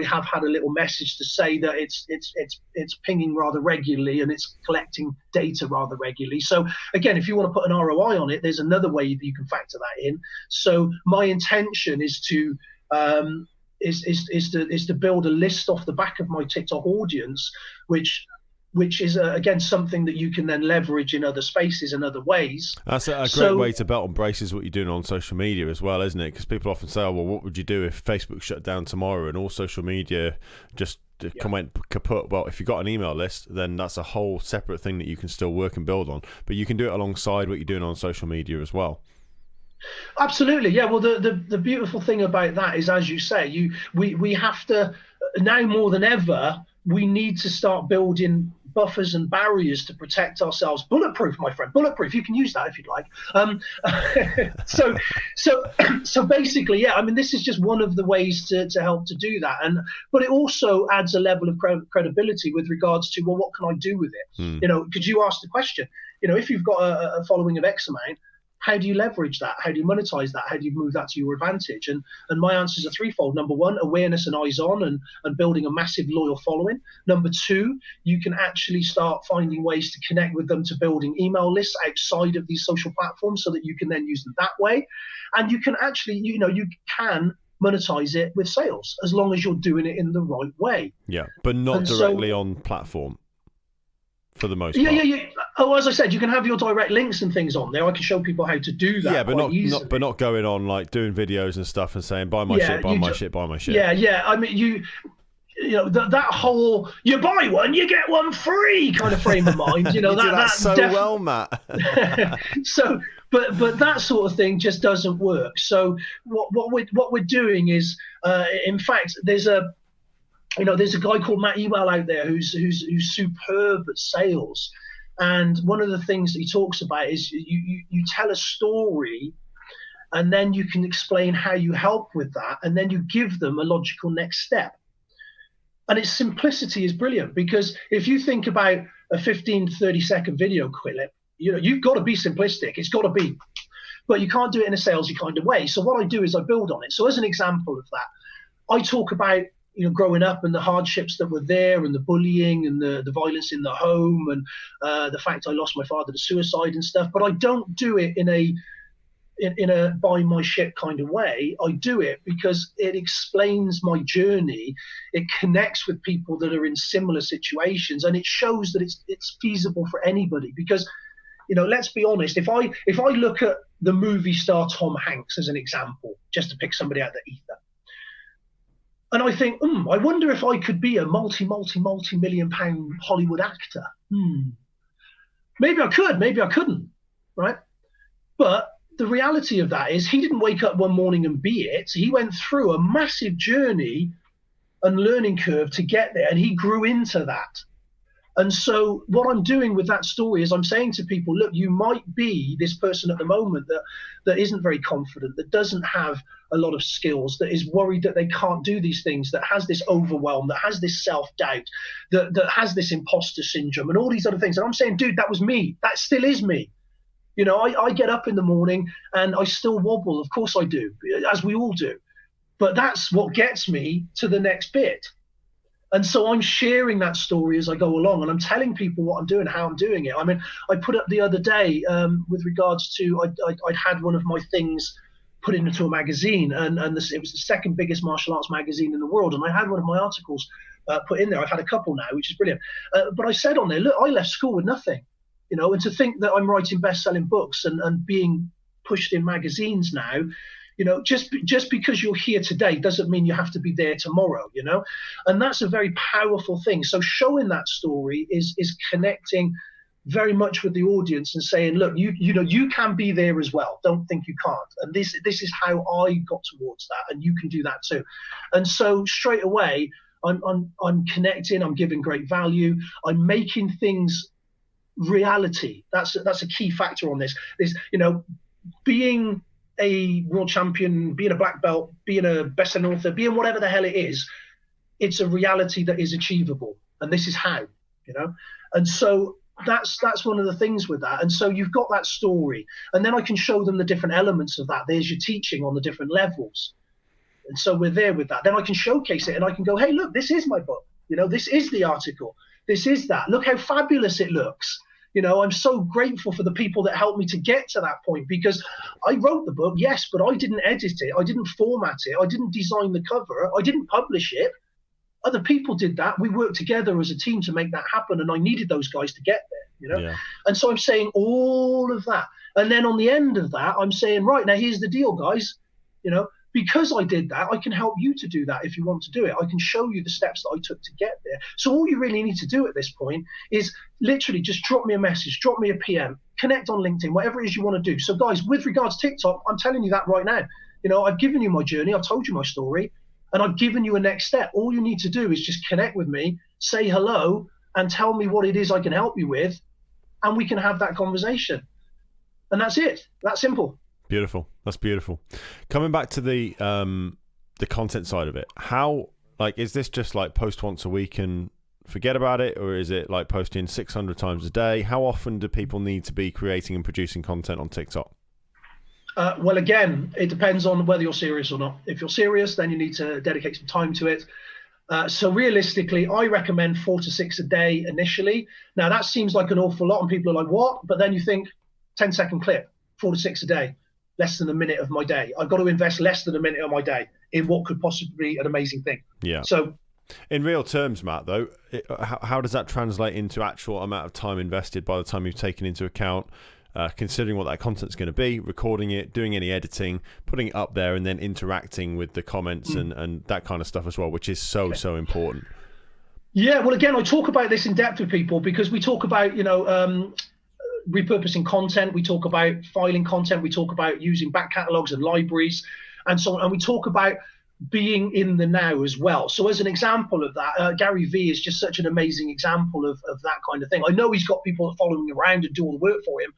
have had a little message to say that it's pinging rather regularly, and it's collecting data rather regularly. So again, if you want to put an ROI on it, there's another way that you can factor that in. So my intention is to build a list off the back of my TikTok audience, which is, again, something that you can then leverage in other spaces and other ways. That's a great way to belt and braces what you're doing on social media as well, isn't it? Because people often say, oh, well, what would you do if Facebook shut down tomorrow and all social media just went kaput? Well, if you've got an email list, then that's a whole separate thing that you can still work and build on. But you can do it alongside what you're doing on social media as well. Absolutely, yeah. Well, the beautiful thing about that is, as you say, we have to, now more than ever, we need to start building buffers and barriers to protect ourselves. Bulletproof, my friend, bulletproof. You can use that if you'd like. So basically, yeah, I mean, this is just one of the ways to help to do that. But it also adds a level of credibility with regards to, well, what can I do with it? Because you asked the question, if you've got a following of X amount, how do you leverage that? How do you monetize that? How do you move that to your advantage? And my answers are threefold. Number one, awareness and eyes on and building a massive loyal following. Number two, you can actually start finding ways to connect with them to building email lists outside of these social platforms so that you can then use them that way. And you can actually, you can monetize it with sales as long as you're doing it in the right way. Yeah, but not directly on platform. For the most part. Yeah. Oh, as I said, you can have your direct links and things on there. I can show people how to do that. Yeah, but not going on like doing videos and stuff and saying buy my shit, buy my shit, buy my shit. Yeah. I mean, that whole you buy one, you get one free kind of frame of mind. You do that so well, Matt. So, but that sort of thing just doesn't work. So what we're doing is, in fact, there's a guy called Matt Ewell out there who's superb at sales. And one of the things that he talks about is you tell a story and then you can explain how you help with that. And then you give them a logical next step. And its simplicity is brilliant, because if you think about a 15 to 30 second video clip, you've got to be simplistic. It's got to be, but you can't do it in a salesy kind of way. So what I do is I build on it. So as an example of that, I talk about growing up and the hardships that were there and the bullying and the violence in the home and the fact I lost my father to suicide and stuff. But I don't do it in a buy my shit kind of way. I do it because it explains my journey. It connects with people that are in similar situations, and it shows that it's feasible for anybody. Because, let's be honest, if I look at the movie star Tom Hanks as an example, just to pick somebody out of the ether, and I think, I wonder if I could be a multi-million pound Hollywood actor. Maybe I could, maybe I couldn't, right? But the reality of that is he didn't wake up one morning and be it. He went through a massive journey and learning curve to get there, and he grew into that. And so what I'm doing with that story is I'm saying to people, look, you might be this person at the moment that isn't very confident, that doesn't have a lot of skills, that is worried that they can't do these things, that has this overwhelm, that has this self-doubt, that has this imposter syndrome and all these other things. And I'm saying, dude, that was me. That still is me. I get up in the morning and I still wobble. Of course I do, as we all do. But that's what gets me to the next bit. And so I'm sharing that story as I go along, and I'm telling people what I'm doing, how I'm doing it. I mean, I put up the other day with regards to, I'd had one of my things put into a magazine, and it was the second biggest martial arts magazine in the world. And I had one of my articles put in there. I've had a couple now, which is brilliant. But I said on there, look, I left school with nothing, and to think that I'm writing best-selling books and being pushed in magazines now, just because you're here today doesn't mean you have to be there tomorrow, and that's a very powerful thing. So showing that story is connecting very much with the audience and saying, look, you can be there as well. Don't think you can't. And this is how I got towards that, and you can do that too. And so straight away, I'm connecting. I'm giving great value. I'm making things reality. That's a key factor on this. Is being a world champion, being a black belt, being a best-selling author, being whatever the hell it is, it's a reality that is achievable. And this is how, and so that's one of the things with that. And so you've got that story, and then I can show them the different elements of that. There's your teaching on the different levels. And so we're there with that. Then I can showcase it, and I can go, hey, look, this is my book. This is the article. This is that. Look how fabulous it looks. I'm so grateful for the people that helped me to get to that point, because I wrote the book, yes, but I didn't edit it. I didn't format it. I didn't design the cover. I didn't publish it. Other people did that. We worked together as a team to make that happen, and I needed those guys to get there, Yeah. And so I'm saying all of that. And then on the end of that, I'm saying, right, now here's the deal, guys. Because I did that, I can help you to do that if you want to do it. I can show you the steps that I took to get there. So all you really need to do at this point is literally just drop me a message, drop me a PM, connect on LinkedIn, whatever it is you want to do. So guys, with regards to TikTok, I'm telling you that right now. I've given you my journey. I've told you my story. And I've given you a next step. All you need to do is just connect with me, say hello, and tell me what it is I can help you with, and we can have that conversation. And that's it. That's simple. Beautiful. That's beautiful. Coming back to the content side of it, how, like, is this just like post once a week and forget about it, or is it like posting 600 times a day? How often do people need to be creating and producing content on TikTok? Well, again, it depends on whether you're serious or not. If you're serious, then you need to dedicate some time to it. So realistically, I recommend 4 to 6 a day initially. Now, that seems like an awful lot, and people are like, what? But then you think, 10-second clip, 4 to 6 a day, less than a minute of my day. I've got to invest less than a minute of my day in what could possibly be an amazing thing. Yeah. So, in real terms, Matt, though, how does that translate into actual amount of time invested by the time you've taken into account considering what that content's going to be, recording it, doing any editing, putting it up there, and then interacting with the comments and that kind of stuff as well, which is so important. Yeah, well, again, I talk about this in depth with people because we talk about, repurposing content, we talk about filing content, we talk about using back catalogs and libraries and so on, and we talk about being in the now as well. So as an example of that, Gary Vee is just such an amazing example of that kind of thing. I know he's got people following him around and do all the work for him,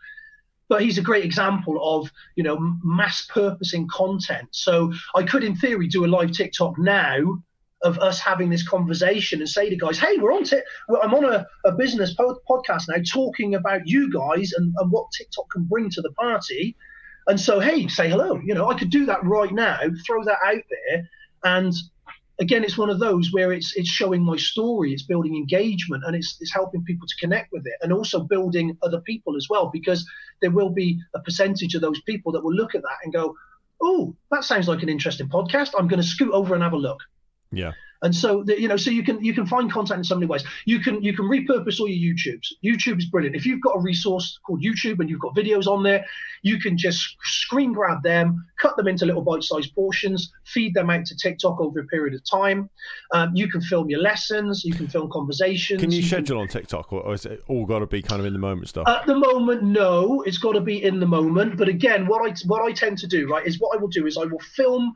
but he's a great example of, mass purposing content. So I could, in theory, do a live TikTok now of us having this conversation and say to guys, hey, I'm on a business podcast now talking about you guys and what TikTok can bring to the party. And so, hey, say hello. I could do that right now, throw that out there. And again, it's one of those where it's showing my story, it's building engagement, and it's helping people to connect with it, and also building other people as well, because there will be a percentage of those people that will look at that and go, oh, that sounds like an interesting podcast. I'm going to scoot over and have a look. Yeah. And so so you can find content in so many ways. You can repurpose all your YouTubes. YouTube is brilliant. If you've got a resource called YouTube and you've got videos on there, you can just screen grab them, cut them into little bite-sized portions, feed them out to TikTok over a period of time. You can film your lessons. You can film conversations. Can you schedule on TikTok, or is it all got to be kind of in the moment stuff? At the moment, no. It's got to be in the moment. But again, what I tend to do, right, is what I will do is I will film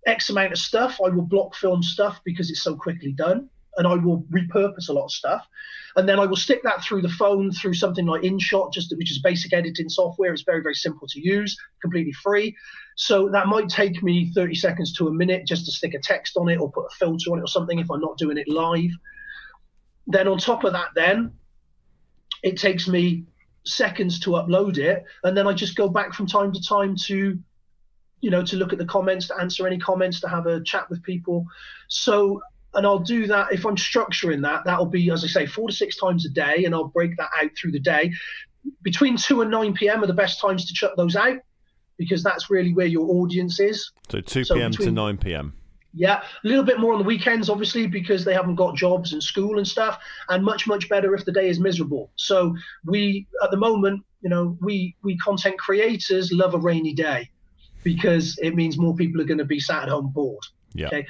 X amount of stuff. I will block film stuff because it's so quickly done, and I will repurpose a lot of stuff, and then I will stick that through the phone through something like InShot, which is basic editing software. It's very, very simple to use, completely free. So that might take me 30 seconds to a minute just to stick a text on it or put a filter on it or something if I'm not doing it live. Then on top of that, then it takes me seconds to upload it, and then I just go back from time to time to look at the comments, to answer any comments, to have a chat with people. So, and I'll do that if I'm structuring that. That'll be, as I say, 4 to 6 times a day, and I'll break that out through the day. Between 2 and 9 p.m. are the best times to chuck those out, because that's really where your audience is. So 2 p.m. to 9 p.m. Yeah, a little bit more on the weekends, obviously, because they haven't got jobs and school and stuff, and much, much better if the day is miserable. So we, at the moment, we content creators love a rainy day, because it means more people are going to be sat at home bored. Yeah. Okay.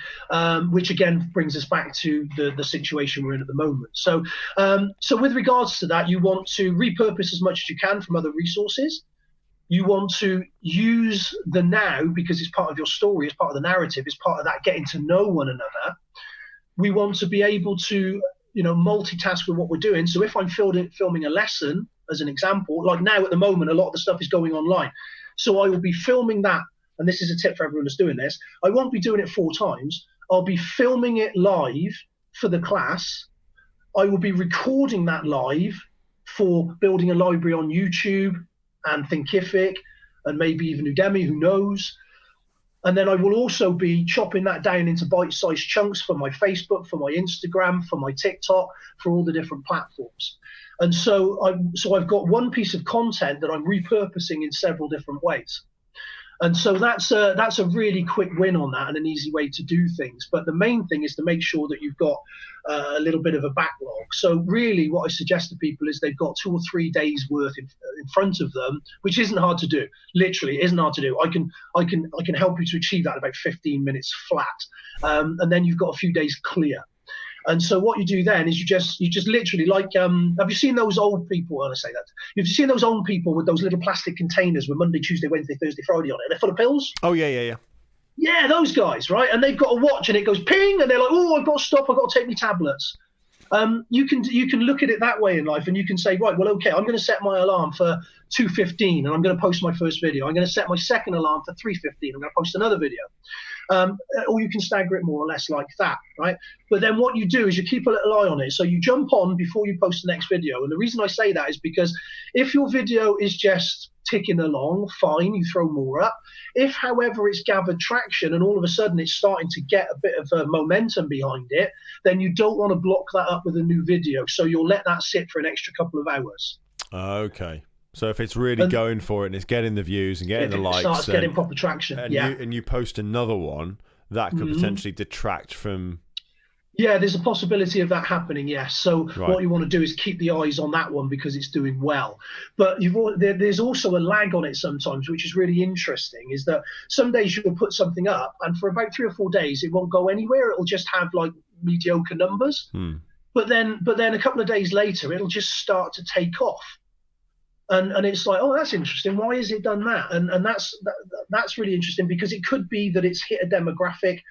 Which again brings us back to the situation we're in at the moment. So with regards to that, you want to repurpose as much as you can from other resources. You want to use the now because it's part of your story, it's part of the narrative, it's part of that getting to know one another. We want to be able to, multitask with what we're doing. So if I'm filming a lesson, as an example, like now at the moment, a lot of the stuff is going online. So I will be filming that, and this is a tip for everyone that's doing this. I won't be doing it 4 times. I'll be filming it live for the class. I will be recording that live for building a library on YouTube and Thinkific and maybe even Udemy, who knows. And then I will also be chopping that down into bite-sized chunks for my Facebook, for my Instagram, for my TikTok, for all the different platforms. And so I've got one piece of content that I'm repurposing in several different ways. And so that's a really quick win on that and an easy way to do things. But the main thing is to make sure that you've got a little bit of a backlog. So really what I suggest to people is they've got 2 or 3 days worth in front of them, which isn't hard to do. Literally, it isn't hard to do. I can help you to achieve that in about 15 minutes flat. And then you've got a few days clear. And so what you do then is you just literally, like, have you seen those old people? When I say that, you've seen those old people with those little plastic containers with Monday, Tuesday, Wednesday, Thursday, Friday on it. They're full of pills. Oh yeah. Yeah, those guys, right? And they've got a watch and it goes ping and they're like, oh, I've got to stop, I've got to take my tablets. You can look at it that way in life, and you can say, right, well, okay, I'm going to set my alarm for 2:15 and I'm going to post my first video. I'm going to set my second alarm for 3:15. I'm going to post another video. Or you can stagger it more or less like that, right? But then what you do is you keep a little eye on it. So you jump on before you post the next video. And the reason I say that is because if your video is just ticking along, fine, you throw more up. If, however, it's gathered traction and all of a sudden it's starting to get a bit of momentum behind it, then you don't want to block that up with a new video. So you'll let that sit for an extra couple of hours. Okay. So if it's really going for it and it's getting the views and getting the likes, it starts getting proper traction, and you post another one, that could potentially detract from. Yeah, there's a possibility of that happening. Yes. So what you want to do is keep the eyes on that one because it's doing well. But there's also a lag on it sometimes, which is really interesting. Is that some days you'll put something up, and for about 3 or 4 days it won't go anywhere. It'll just have like mediocre numbers. But then a couple of days later, it'll just start to take off. And it's like, oh, that's interesting. Why has it done that? And that's really interesting because it could be that it's hit a demographic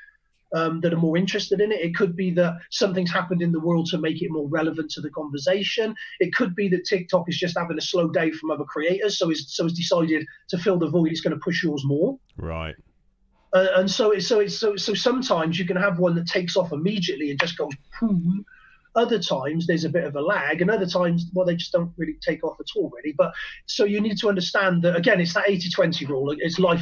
that are more interested in it. It could be that something's happened in the world to make it more relevant to the conversation. It could be that TikTok is just having a slow day from other creators, so it's decided to fill the void. It's going to push yours more. Right. And so sometimes you can have one that takes off immediately and just goes boom. Other times there's a bit of a lag, and other times, well, they just don't really take off at all, really. But so you need to understand that, again, it's that 80-20 rule. It's life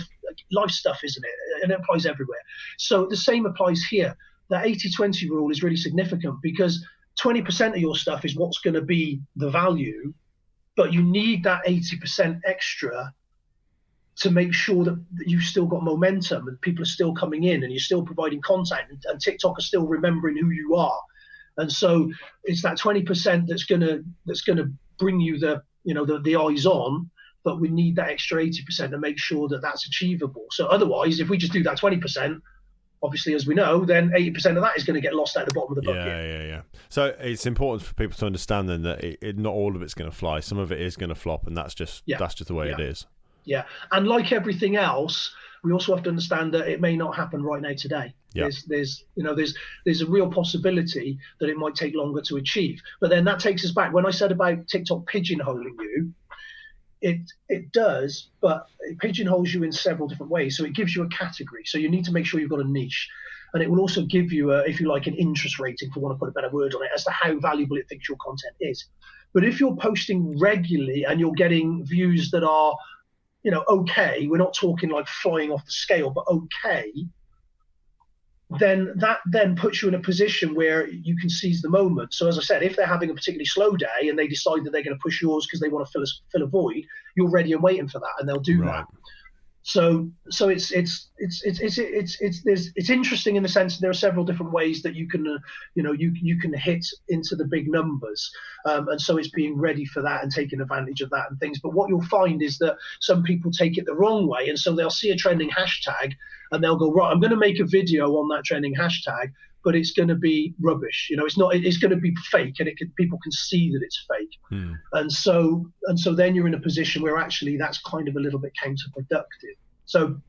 stuff, isn't it? And it applies everywhere. So the same applies here. The 80-20 rule is really significant because 20% of your stuff is what's going to be the value, but you need that 80% extra to make sure that you've still got momentum and people are still coming in and you're still providing content and TikTok are still remembering who you are. And so it's that 20% that's gonna bring you the eyes on, but we need that extra 80% to make sure that that's achievable. So otherwise, if we just do that 20%, obviously, as we know, then 80% of that is going to get lost at the bottom of the bucket. Yeah. So it's important for people to understand then that not all of it's going to fly. Some of it is going to flop, and that's just the way it is. Yeah, and like everything else, we also have to understand that it may not happen right now today. Yeah. There's a real possibility that it might take longer to achieve. But then that takes us back. When I said about TikTok pigeonholing you, it does, but it pigeonholes you in several different ways. So it gives you a category. So you need to make sure you've got a niche. And it will also give you, if you like, an interest rating, for want to put a better word on it, as to how valuable it thinks your content is. But if you're posting regularly and you're getting views that are, okay, we're not talking like flying off the scale, but okay, then that puts you in a position where you can seize the moment. So as I said, if they're having a particularly slow day and they decide that they're going to push yours because they want to fill a void, you're ready and waiting for that, and they'll do that. So it's interesting in the sense that there are several different ways that you can you can hit into the big numbers, and so it's being ready for that and taking advantage of that and things. But what you'll find is that some people take it the wrong way, and so they'll see a trending hashtag and they'll go, right, I'm going to make a video on that trending hashtag, but it's going to be rubbish. It's not. It's going to be fake, and people can see that it's fake. And so then you're in a position where actually that's kind of a little bit counterproductive. So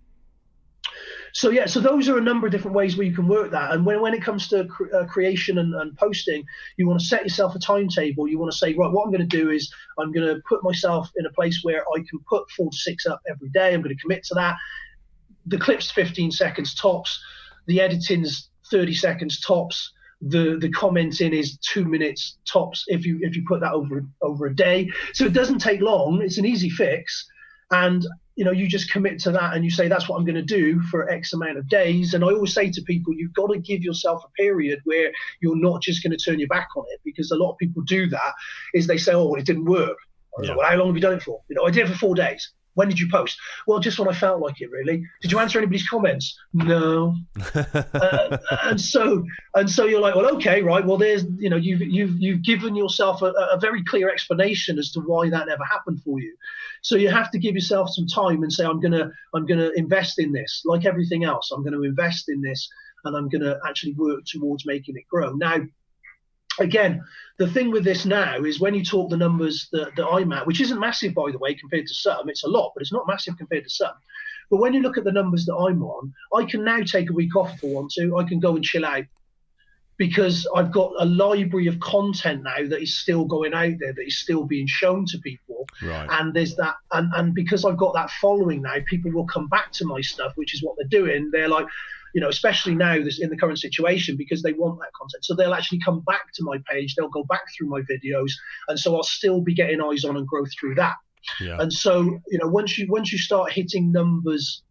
those are a number of different ways where you can work that. And when it comes to creation and posting, you want to set yourself a timetable. You want to say, right, what I'm going to do is I'm going to put myself in a place where I can put 4 to 6 up every day. I'm going to commit to that. The clip's 15 seconds tops. The editing's 30 seconds tops. The commenting is 2 minutes tops if you put that over a day. So it doesn't take long. It's an easy fix, and you just commit to that and you say that's what I'm going to do for X amount of days. And I always say to people, you've got to give yourself a period where you're not just going to turn your back on it, because a lot of people do that. Is they say, oh, well, it didn't work. Like, well, how long have you done it for? I did it for 4 days. When did you post? Well, just when I felt like it, really. Did you answer anybody's comments? No. And so you're like, well, okay, right. Well, there's, you've given yourself a very clear explanation as to why that never happened for you. So you have to give yourself some time and say, I'm gonna invest in this. Like everything else, I'm going to invest in this, and I'm going to actually work towards making it grow. Now, again, the thing with this now is when you talk the numbers that I'm at, which isn't massive, by the way, compared to some. It's a lot, but it's not massive compared to some. But when you look at the numbers that I'm on, I can now take a week off if I want to. I can go and chill out because I've got a library of content now that is still going out there, that is still being shown to people. Right. And there's that, and because I've got that following now, people will come back to my stuff, which is what they're doing. They're like, you know, especially now in the current situation, because they want that content. So they'll actually come back to my page, they'll go back through my videos, and so I'll still be getting eyes on and growth through that. Yeah. And so, you know, once you start hitting numbers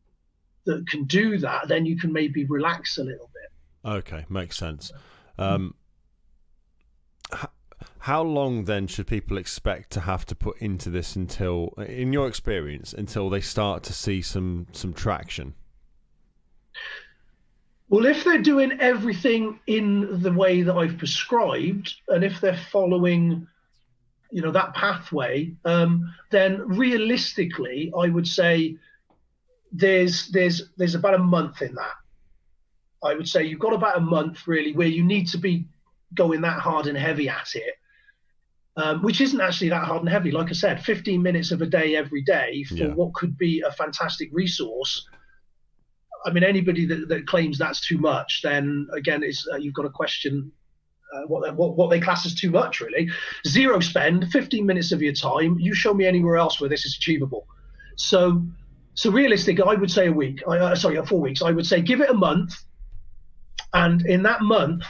that can do that, then you can maybe relax a little bit. Okay, makes sense. How long then should people expect to have to put into this until, in your experience, until they start to see some traction? Well, if they're doing everything in the way that I've prescribed, and if they're following, you know, that pathway, then realistically, I would say there's about a month in that. I would say you've got about a month really where you need to be going that hard and heavy at it, which isn't actually that hard and heavy. Like I said, 15 minutes of a day every day for what could be a fantastic resource. I mean, anybody that claims that's too much, then again, it's you've got to question what they class as too much, really. Zero spend, 15 minutes of your time. You show me anywhere else where this is achievable. So realistic, I would say a week. 4 weeks. I would say give it a month. And in that month,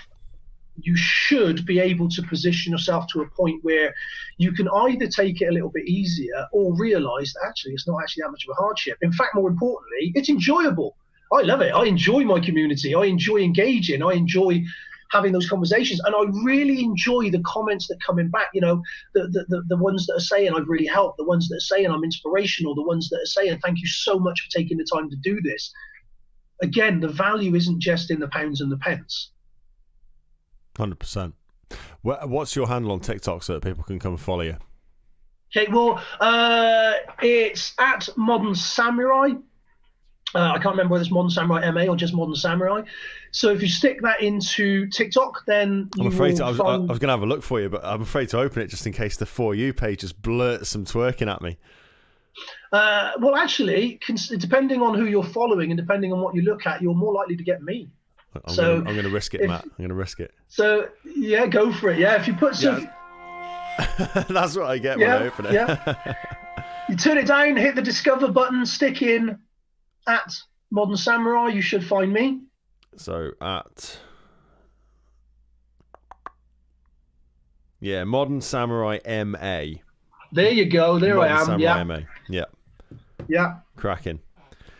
you should be able to position yourself to a point where you can either take it a little bit easier or realize that actually it's not actually that much of a hardship. In fact, more importantly, it's enjoyable. I love it. I enjoy my community. I enjoy engaging. I enjoy having those conversations. And I really enjoy the comments that coming back, you know, the ones that are saying I've really helped, the ones that are saying I'm inspirational, the ones that are saying thank you so much for taking the time to do this. Again, the value isn't just in the pounds and the pence. 100%. What's your handle on TikTok so that people can come follow you? Okay, well, it's at Modern Samurai. I can't remember whether it's Modern Samurai MA or just Modern Samurai. So if you stick that into TikTok, then I'm afraid I was going to have a look for you, but I'm afraid to open it just in case the For You page just blurts some twerking at me. Well, actually, depending on who you're following and depending on what you look at, you're more likely to get me. I'm going to risk it, Matt. I'm going to risk it. So, yeah, go for it. Yeah, if you put some... That's what I get when I open it. Yeah. You turn it down, hit the Discover button, stick in at Modern Samurai, you should find me. So, at... Yeah, Modern Samurai MA. There you go. There Modern I am. Samurai MA. Yeah. Yeah. Cracking.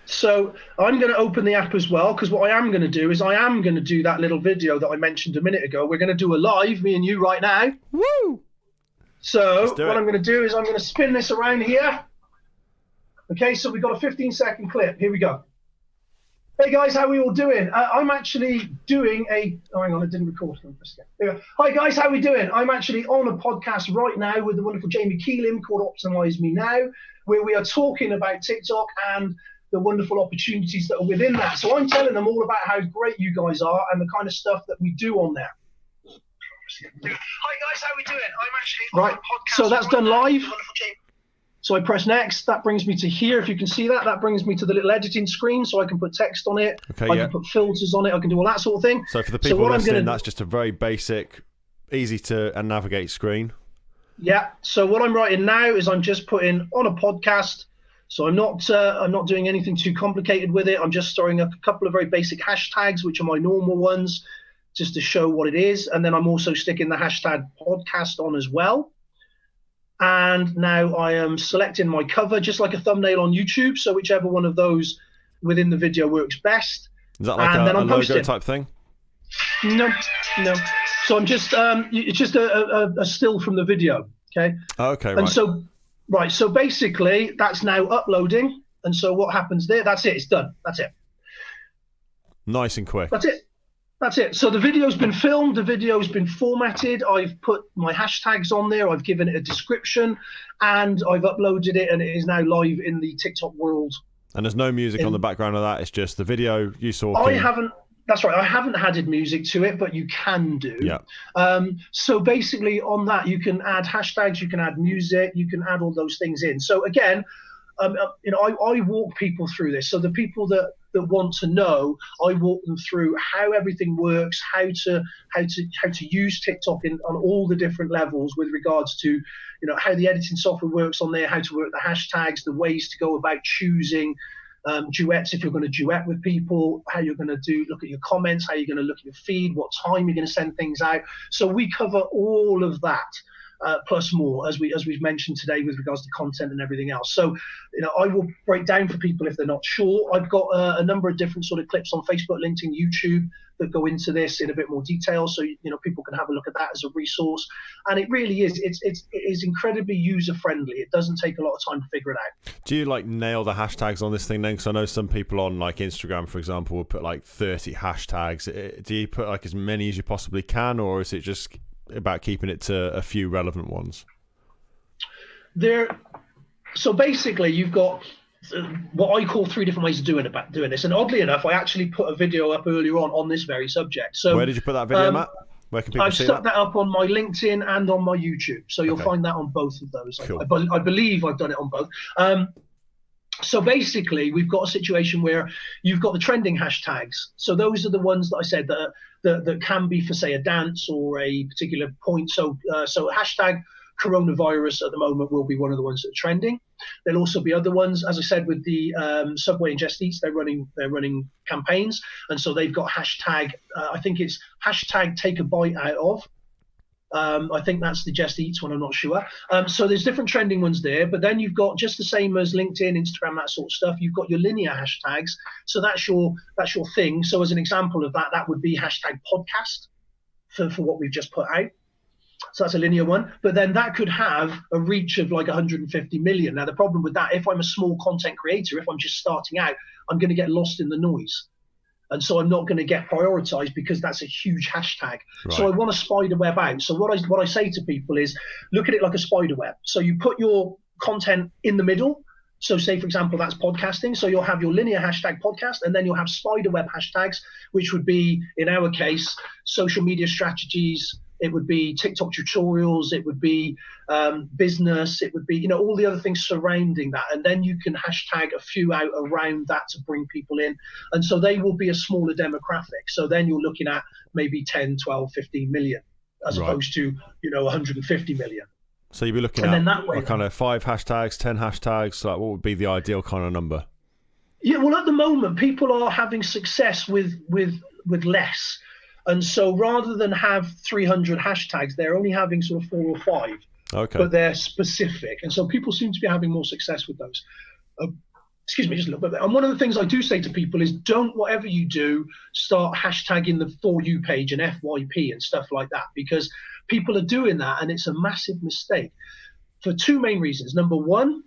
So I'm going to open the app as well, because what I am going to do is I am going to do that little video that I mentioned a minute ago. We're going to do a live, me and you right now. Woo! So what I'm going to do is I'm going to spin this around here. Okay, so we've got a 15-second clip. Here we go. Hey guys, how are we all doing? I'm actually doing a... Oh, hang on, I didn't record. Hi guys, how are we doing? I'm actually on a podcast right now with the wonderful Jamie Keelim called Optimize Me Now, where we are talking about TikTok and the wonderful opportunities that are within that. So I'm telling them all about how great you guys are and the kind of stuff that we do on there. Hi guys, how are we doing? I'm actually on a podcast. So that's done live. So I press next. That brings me to here. If you can see that, that brings me to the little editing screen, so I can put text on it. Okay, I can put filters on it. I can do all that sort of thing. So for the people listening, that's just a very basic, easy to navigate screen. Yeah. So what I'm writing now is I'm just putting on a podcast. So I'm not doing anything too complicated with it. I'm just throwing up a couple of very basic hashtags, which are my normal ones, just to show what it is. And then I'm also sticking the hashtag podcast on as well. And now I am selecting my cover, just like a thumbnail on YouTube. So whichever one of those within the video works best. Is that like a logo type thing? No. So I'm just, it's just a still from the video. Okay. Okay. And so basically that's now uploading. And so what happens there? That's it. It's done. That's it. Nice and quick. That's it. So the video's been filmed, the video's been formatted, I've put my hashtags on there, I've given it a description, and I've uploaded it, and it is now live in the TikTok world. And there's no music on the background of that, it's just the video you saw. That's right, I haven't added music to it, but you can do. Yeah. So basically on that, you can add hashtags, you can add music, you can add all those things in. So again, I walk people through this. So the people that want to know, I walk them through how everything works, how to use TikTok on all the different levels with regards to, how the editing software works on there, how to work the hashtags, the ways to go about choosing duets if you're going to duet with people, how you're going to look at your comments, how you're going to look at your feed, what time you're going to send things out. So we cover all of that. Plus more, as we've mentioned today, with regards to content and everything else. So, I will break down for people if they're not sure. I've got a number of different sort of clips on Facebook, LinkedIn, YouTube that go into this in a bit more detail. So, people can have a look at that as a resource. And it really is, it is incredibly user friendly. It doesn't take a lot of time to figure it out. Do you nail the hashtags on this thing then? Because I know some people on Instagram, for example, will put 30 hashtags. Do you put as many as you possibly can, or is it just about keeping it to a few relevant ones? So basically, you've got what I call 3 different ways of doing this. And oddly enough, I actually put a video up earlier on this very subject. So where did you put that video, Matt? Where can people see that? I've stuck that up on my LinkedIn and on my YouTube. So you'll find that on both of those. Cool. I believe I've done it on both. So basically, we've got a situation where you've got the trending hashtags. So those are the ones that I said that can be for, say, a dance or a particular point. So hashtag coronavirus at the moment will be one of the ones that are trending. There'll also be other ones, as I said, with the Subway and Just Eats. They're running campaigns, and so they've got hashtag. I think it's hashtag take a bite out of. I think that's the Just Eats one, I'm not sure. So there's different trending ones there, but then you've got, just the same as LinkedIn, Instagram, that sort of stuff, you've got your linear hashtags. So that's your thing. So as an example of that would be hashtag podcast for what we've just put out. So that's a linear one, but then that could have a reach of 150 million. Now the problem with that, if I'm a small content creator, if I'm just starting out, I'm going to get lost in the noise. And so I'm not going to get prioritized because that's a huge hashtag. Right. So I want a spider web out. So what I say to people is, look at it like a spider web. So you put your content in the middle. So say, for example, that's podcasting. So you'll have your linear hashtag podcast, and then you'll have spider web hashtags, which would be, in our case, social media strategies. It would be TikTok tutorials. It would be business. It would be, all the other things surrounding that. And then you can hashtag a few out around that to bring people in. And so they will be a smaller demographic. So then you're looking at maybe 10, 12, 15 million, as opposed to, 150 million. So you'd be looking at kind of 5 hashtags, 10 hashtags. What would be the ideal kind of number? Yeah, well, at the moment, people are having success with less. And so rather than have 300 hashtags, they're only having sort of 4 or 5. Okay. But they're specific. And so people seem to be having more success with those. Excuse me, just a little bit. And one of the things I do say to people is, don't, whatever you do, start hashtagging the For You page and FYP and stuff like that, because people are doing that and it's a massive mistake for 2 main reasons. Number one,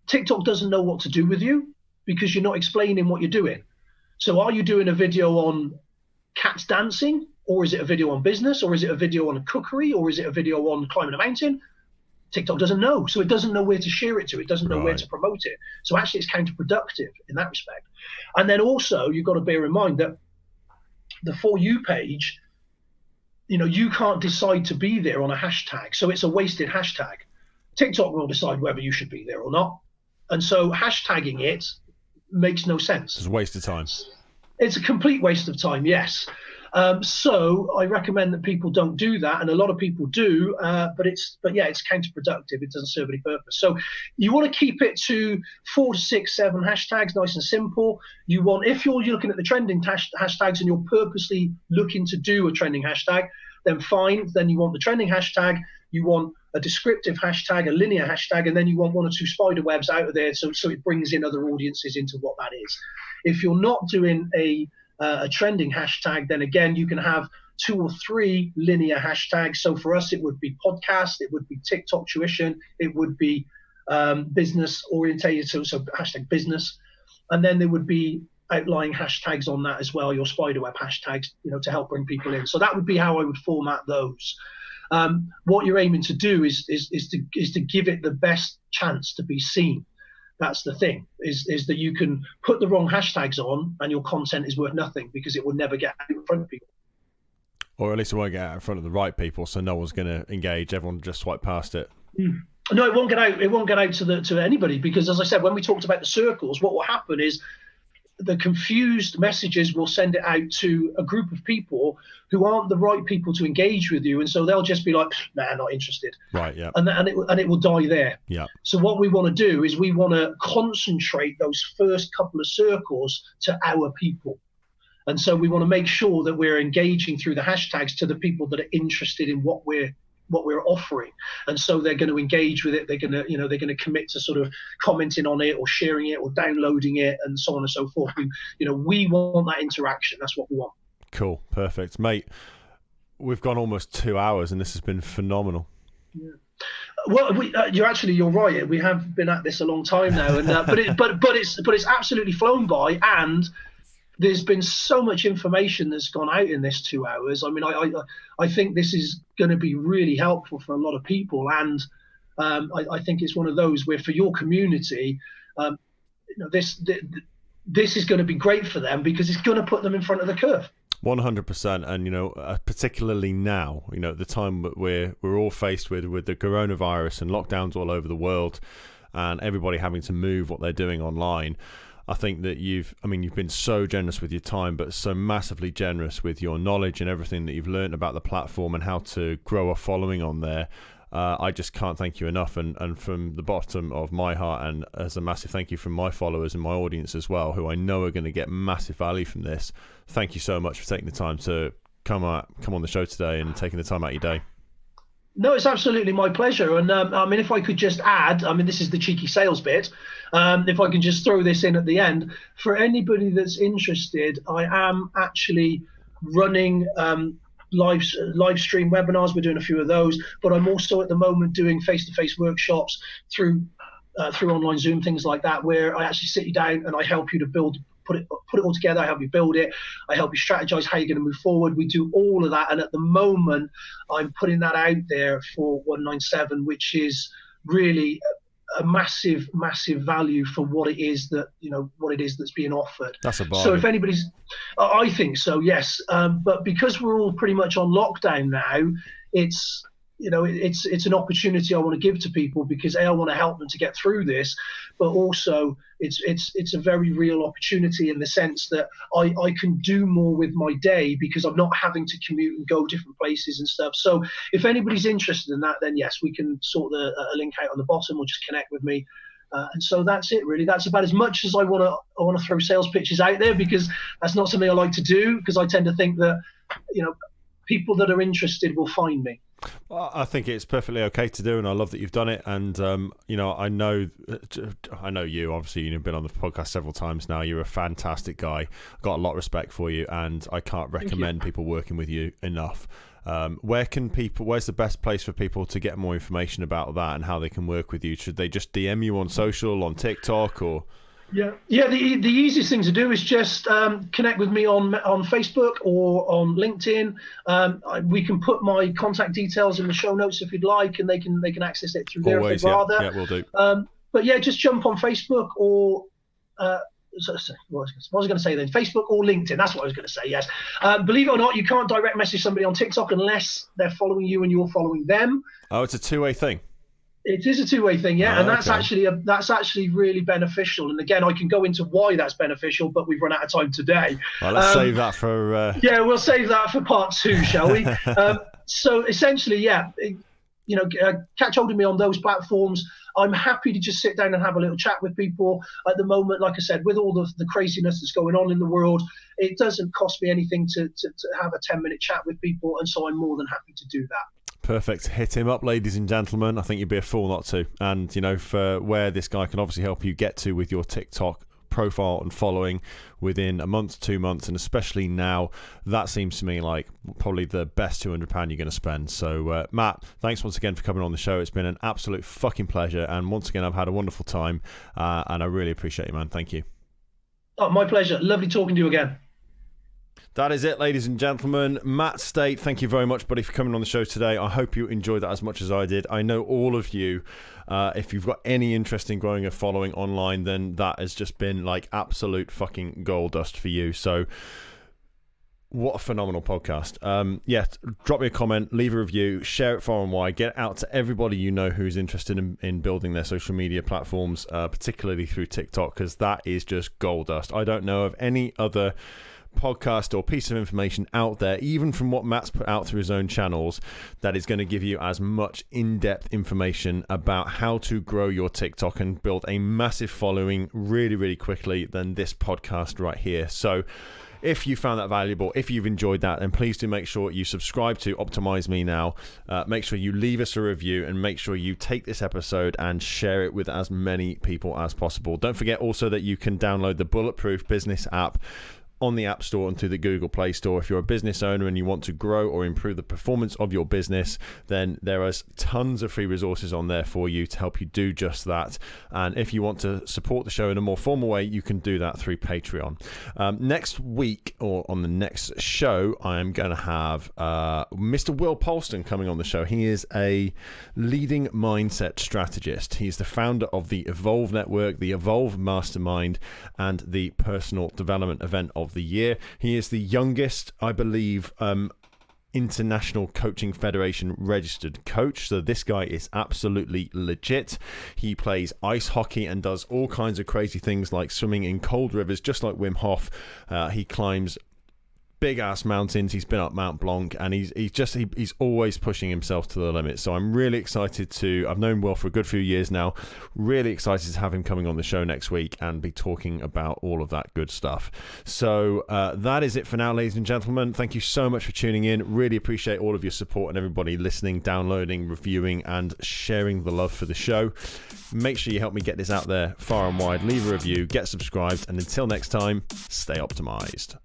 TikTok doesn't know what to do with you because you're not explaining what you're doing. So are you doing a video on cats dancing, or is it a video on business, or is it a video on a cookery, or is it a video on climbing a mountain? TikTok doesn't know. So it doesn't know where to share it to. It doesn't know where to promote it. So actually it's counterproductive in that respect. And then also you've got to bear in mind that the For You page, you can't decide to be there on a hashtag. So it's a wasted hashtag. TikTok will decide whether you should be there or not. And so hashtagging it makes no sense. It's a waste of time. It's a complete waste of time, yes. So I recommend that people don't do that, and a lot of people do. But it's counterproductive. It doesn't serve any purpose. So you want to keep it to 4 to 6, 7 hashtags, nice and simple. If you're looking at the trending hashtags and you're purposely looking to do a trending hashtag, then fine. Then you want the trending hashtag. You want a descriptive hashtag, a linear hashtag, and then you want 1 or 2 spider webs out of there, so it brings in other audiences into what that is. If you're not doing a trending hashtag, then again you can have 2 or 3 linear hashtags. So for us, it would be podcast, it would be TikTok tuition, it would be business orientated, so hashtag business, and then there would be outlying hashtags on that as well, your spiderweb hashtags, to help bring people in. So that would be how I would format those. What you're aiming to do is to give it the best chance to be seen. That's the thing, is that you can put the wrong hashtags on and your content is worth nothing because it will never get out in front of people. Or at least it won't get out in front of the right people, so no one's going to engage. Everyone will just swipe past it. No, it won't get out. It won't get out to anybody, because, as I said, when we talked about the circles, what will happen is the confused messages will send it out to a group of people who aren't the right people to engage with you, and so they'll just be like, "Nah, not interested." Right. Yeah. And it will die there. Yeah. So what we want to do is we want to concentrate those first couple of circles to our people. And so we want to make sure that we're engaging through the hashtags to the people that are interested in what we're offering. And so they're going to engage with it. They're going to commit to sort of commenting on it or sharing it or downloading it and so on and so forth. We want that interaction. That's what we want. Cool. Perfect. Mate, we've gone almost 2 hours and this has been phenomenal. Yeah. Well, you're right. We have been at this a long time now, and but it's absolutely flown by, and there's been so much information that's gone out in this 2 hours. I mean, I think this is going to be really helpful for a lot of people, and I think it's one of those where, for your community, this is going to be great for them, because it's going to put them in front of the curve. 100%, and particularly now, the time that we're all faced with the coronavirus and lockdowns all over the world, and everybody having to move what they're doing online. I think that you've been so generous with your time, but so massively generous with your knowledge and everything that you've learned about the platform and how to grow a following on there. I just can't thank you enough, and from the bottom of my heart, and as a massive thank you from my followers and my audience as well, who I know are going to get massive value from this. Thank you so much for taking the time to come on the show today and taking the time out of your day. No, it's absolutely my pleasure. And if I could just add, this is the cheeky sales bit. If I can just throw this in at the end, for anybody that's interested, I am actually running live stream webinars. We're doing a few of those, but I'm also at the moment doing face-to-face workshops through online Zoom, things like that, where I actually sit you down and I help you to put it all together. I help you build it. I help you strategize how you're going to move forward. We do all of that, and at the moment, I'm putting that out there for 197, which is really a massive value for what it is that's being offered. That's a bargain. So if anybody's, I think so, yes. But because we're all pretty much on lockdown now, it's an opportunity I want to give to people, because I want to help them to get through this, but also it's a very real opportunity in the sense that I can do more with my day, because I'm not having to commute and go different places and stuff. So if anybody's interested in that, then yes, we can sort a link out on the bottom, or just connect with me. And so that's it, really. That's about as much as I want to throw sales pitches out there, because that's not something I like to do, because I tend to think that people that are interested will find me. Well, I think it's perfectly okay to do, and I love that you've done it. And I know you. Obviously, you've been on the podcast several times now. You're a fantastic guy. I've got a lot of respect for you, and I can't recommend people working with you enough. Where's the best place for people to get more information about that and how they can work with you? Should they just DM you on social, on TikTok, or? Yeah. The easiest thing to do is just connect with me on Facebook or on LinkedIn. We can put my contact details in the show notes if you'd like, and they can access it through there if they'd rather. Yeah, we'll do. But yeah, just jump on Facebook or what was I going to say then? Facebook or LinkedIn. That's what I was going to say. Yes. Believe it or not, you can't direct message somebody on TikTok unless they're following you and you're following them. Oh, it's a two-way thing. It is a two-way thing, yeah, and that's actually really beneficial. And again, I can go into why that's beneficial, but we've run out of time today. Well, let's save that for. Yeah, we'll save that for part 2, shall we? So essentially, catch hold of me on those platforms. I'm happy to just sit down and have a little chat with people. At the moment, like I said, with all the craziness that's going on in the world, it doesn't cost me anything to have a 10-minute chat with people, and so I'm more than happy to do that. Perfect. Hit him up, ladies and gentlemen. I think you'd be a fool not to. And, for where this guy can obviously help you get to with your TikTok profile and following within a month, 2 months, and especially now, that seems to me like probably the best £200 you're going to spend. So, Matt, thanks once again for coming on the show. It's been an absolute fucking pleasure. And once again, I've had a wonderful time. And I really appreciate you, man. Thank you. Oh, my pleasure. Lovely talking to you again. That is it, ladies and gentlemen. Matt Stait, thank you very much, buddy, for coming on the show today. I hope you enjoyed that as much as I did. I know all of you, if you've got any interest in growing a following online, then that has just been like absolute fucking gold dust for you. So What a phenomenal podcast. Drop me a comment, leave a review, share it far and wide, get it out to everybody you know who's interested in building their social media platforms, particularly through TikTok, because that is just gold dust. I don't know of any other podcast or piece of information out there, even from what Matt's put out through his own channels, that is going to give you as much in-depth information about how to grow your TikTok and build a massive following really, really quickly than this podcast right here. So if you found that valuable, if you've enjoyed that, then please do make sure you subscribe to Optimize Me Now. Make sure you leave us a review and make sure you take this episode and share it with as many people as possible. Don't forget also that you can download the Bulletproof Business app on the App Store and through the Google Play Store. If you're a business owner and you want to grow or improve the performance of your business, then there are tons of free resources on there for you to help you do just that. And if you want to support the show in a more formal way, you can do that through Patreon. Next week, or on the next show, I am going to have Mr. Will Polston coming on the show. He is a leading mindset strategist. He's the founder of the Evolve Network, the Evolve Mastermind, and the Personal Development Event of the year. He is the youngest, I believe, International Coaching Federation registered coach. So this guy is absolutely legit. He plays ice hockey and does all kinds of crazy things like swimming in cold rivers, just like Wim Hof. He climbs big ass mountains. He's been up Mount Blanc, and he's always pushing himself to the limit. So I'm really excited I've known Will for a good few years now, really excited to have him coming on the show next week and be talking about all of that good stuff. So that is it for now, ladies and gentlemen. Thank you so much for tuning in. Really appreciate all of your support and everybody listening, downloading, reviewing, and sharing the love for the show. Make sure you help me get this out there far and wide. Leave a review, get subscribed, and until next time, stay optimized.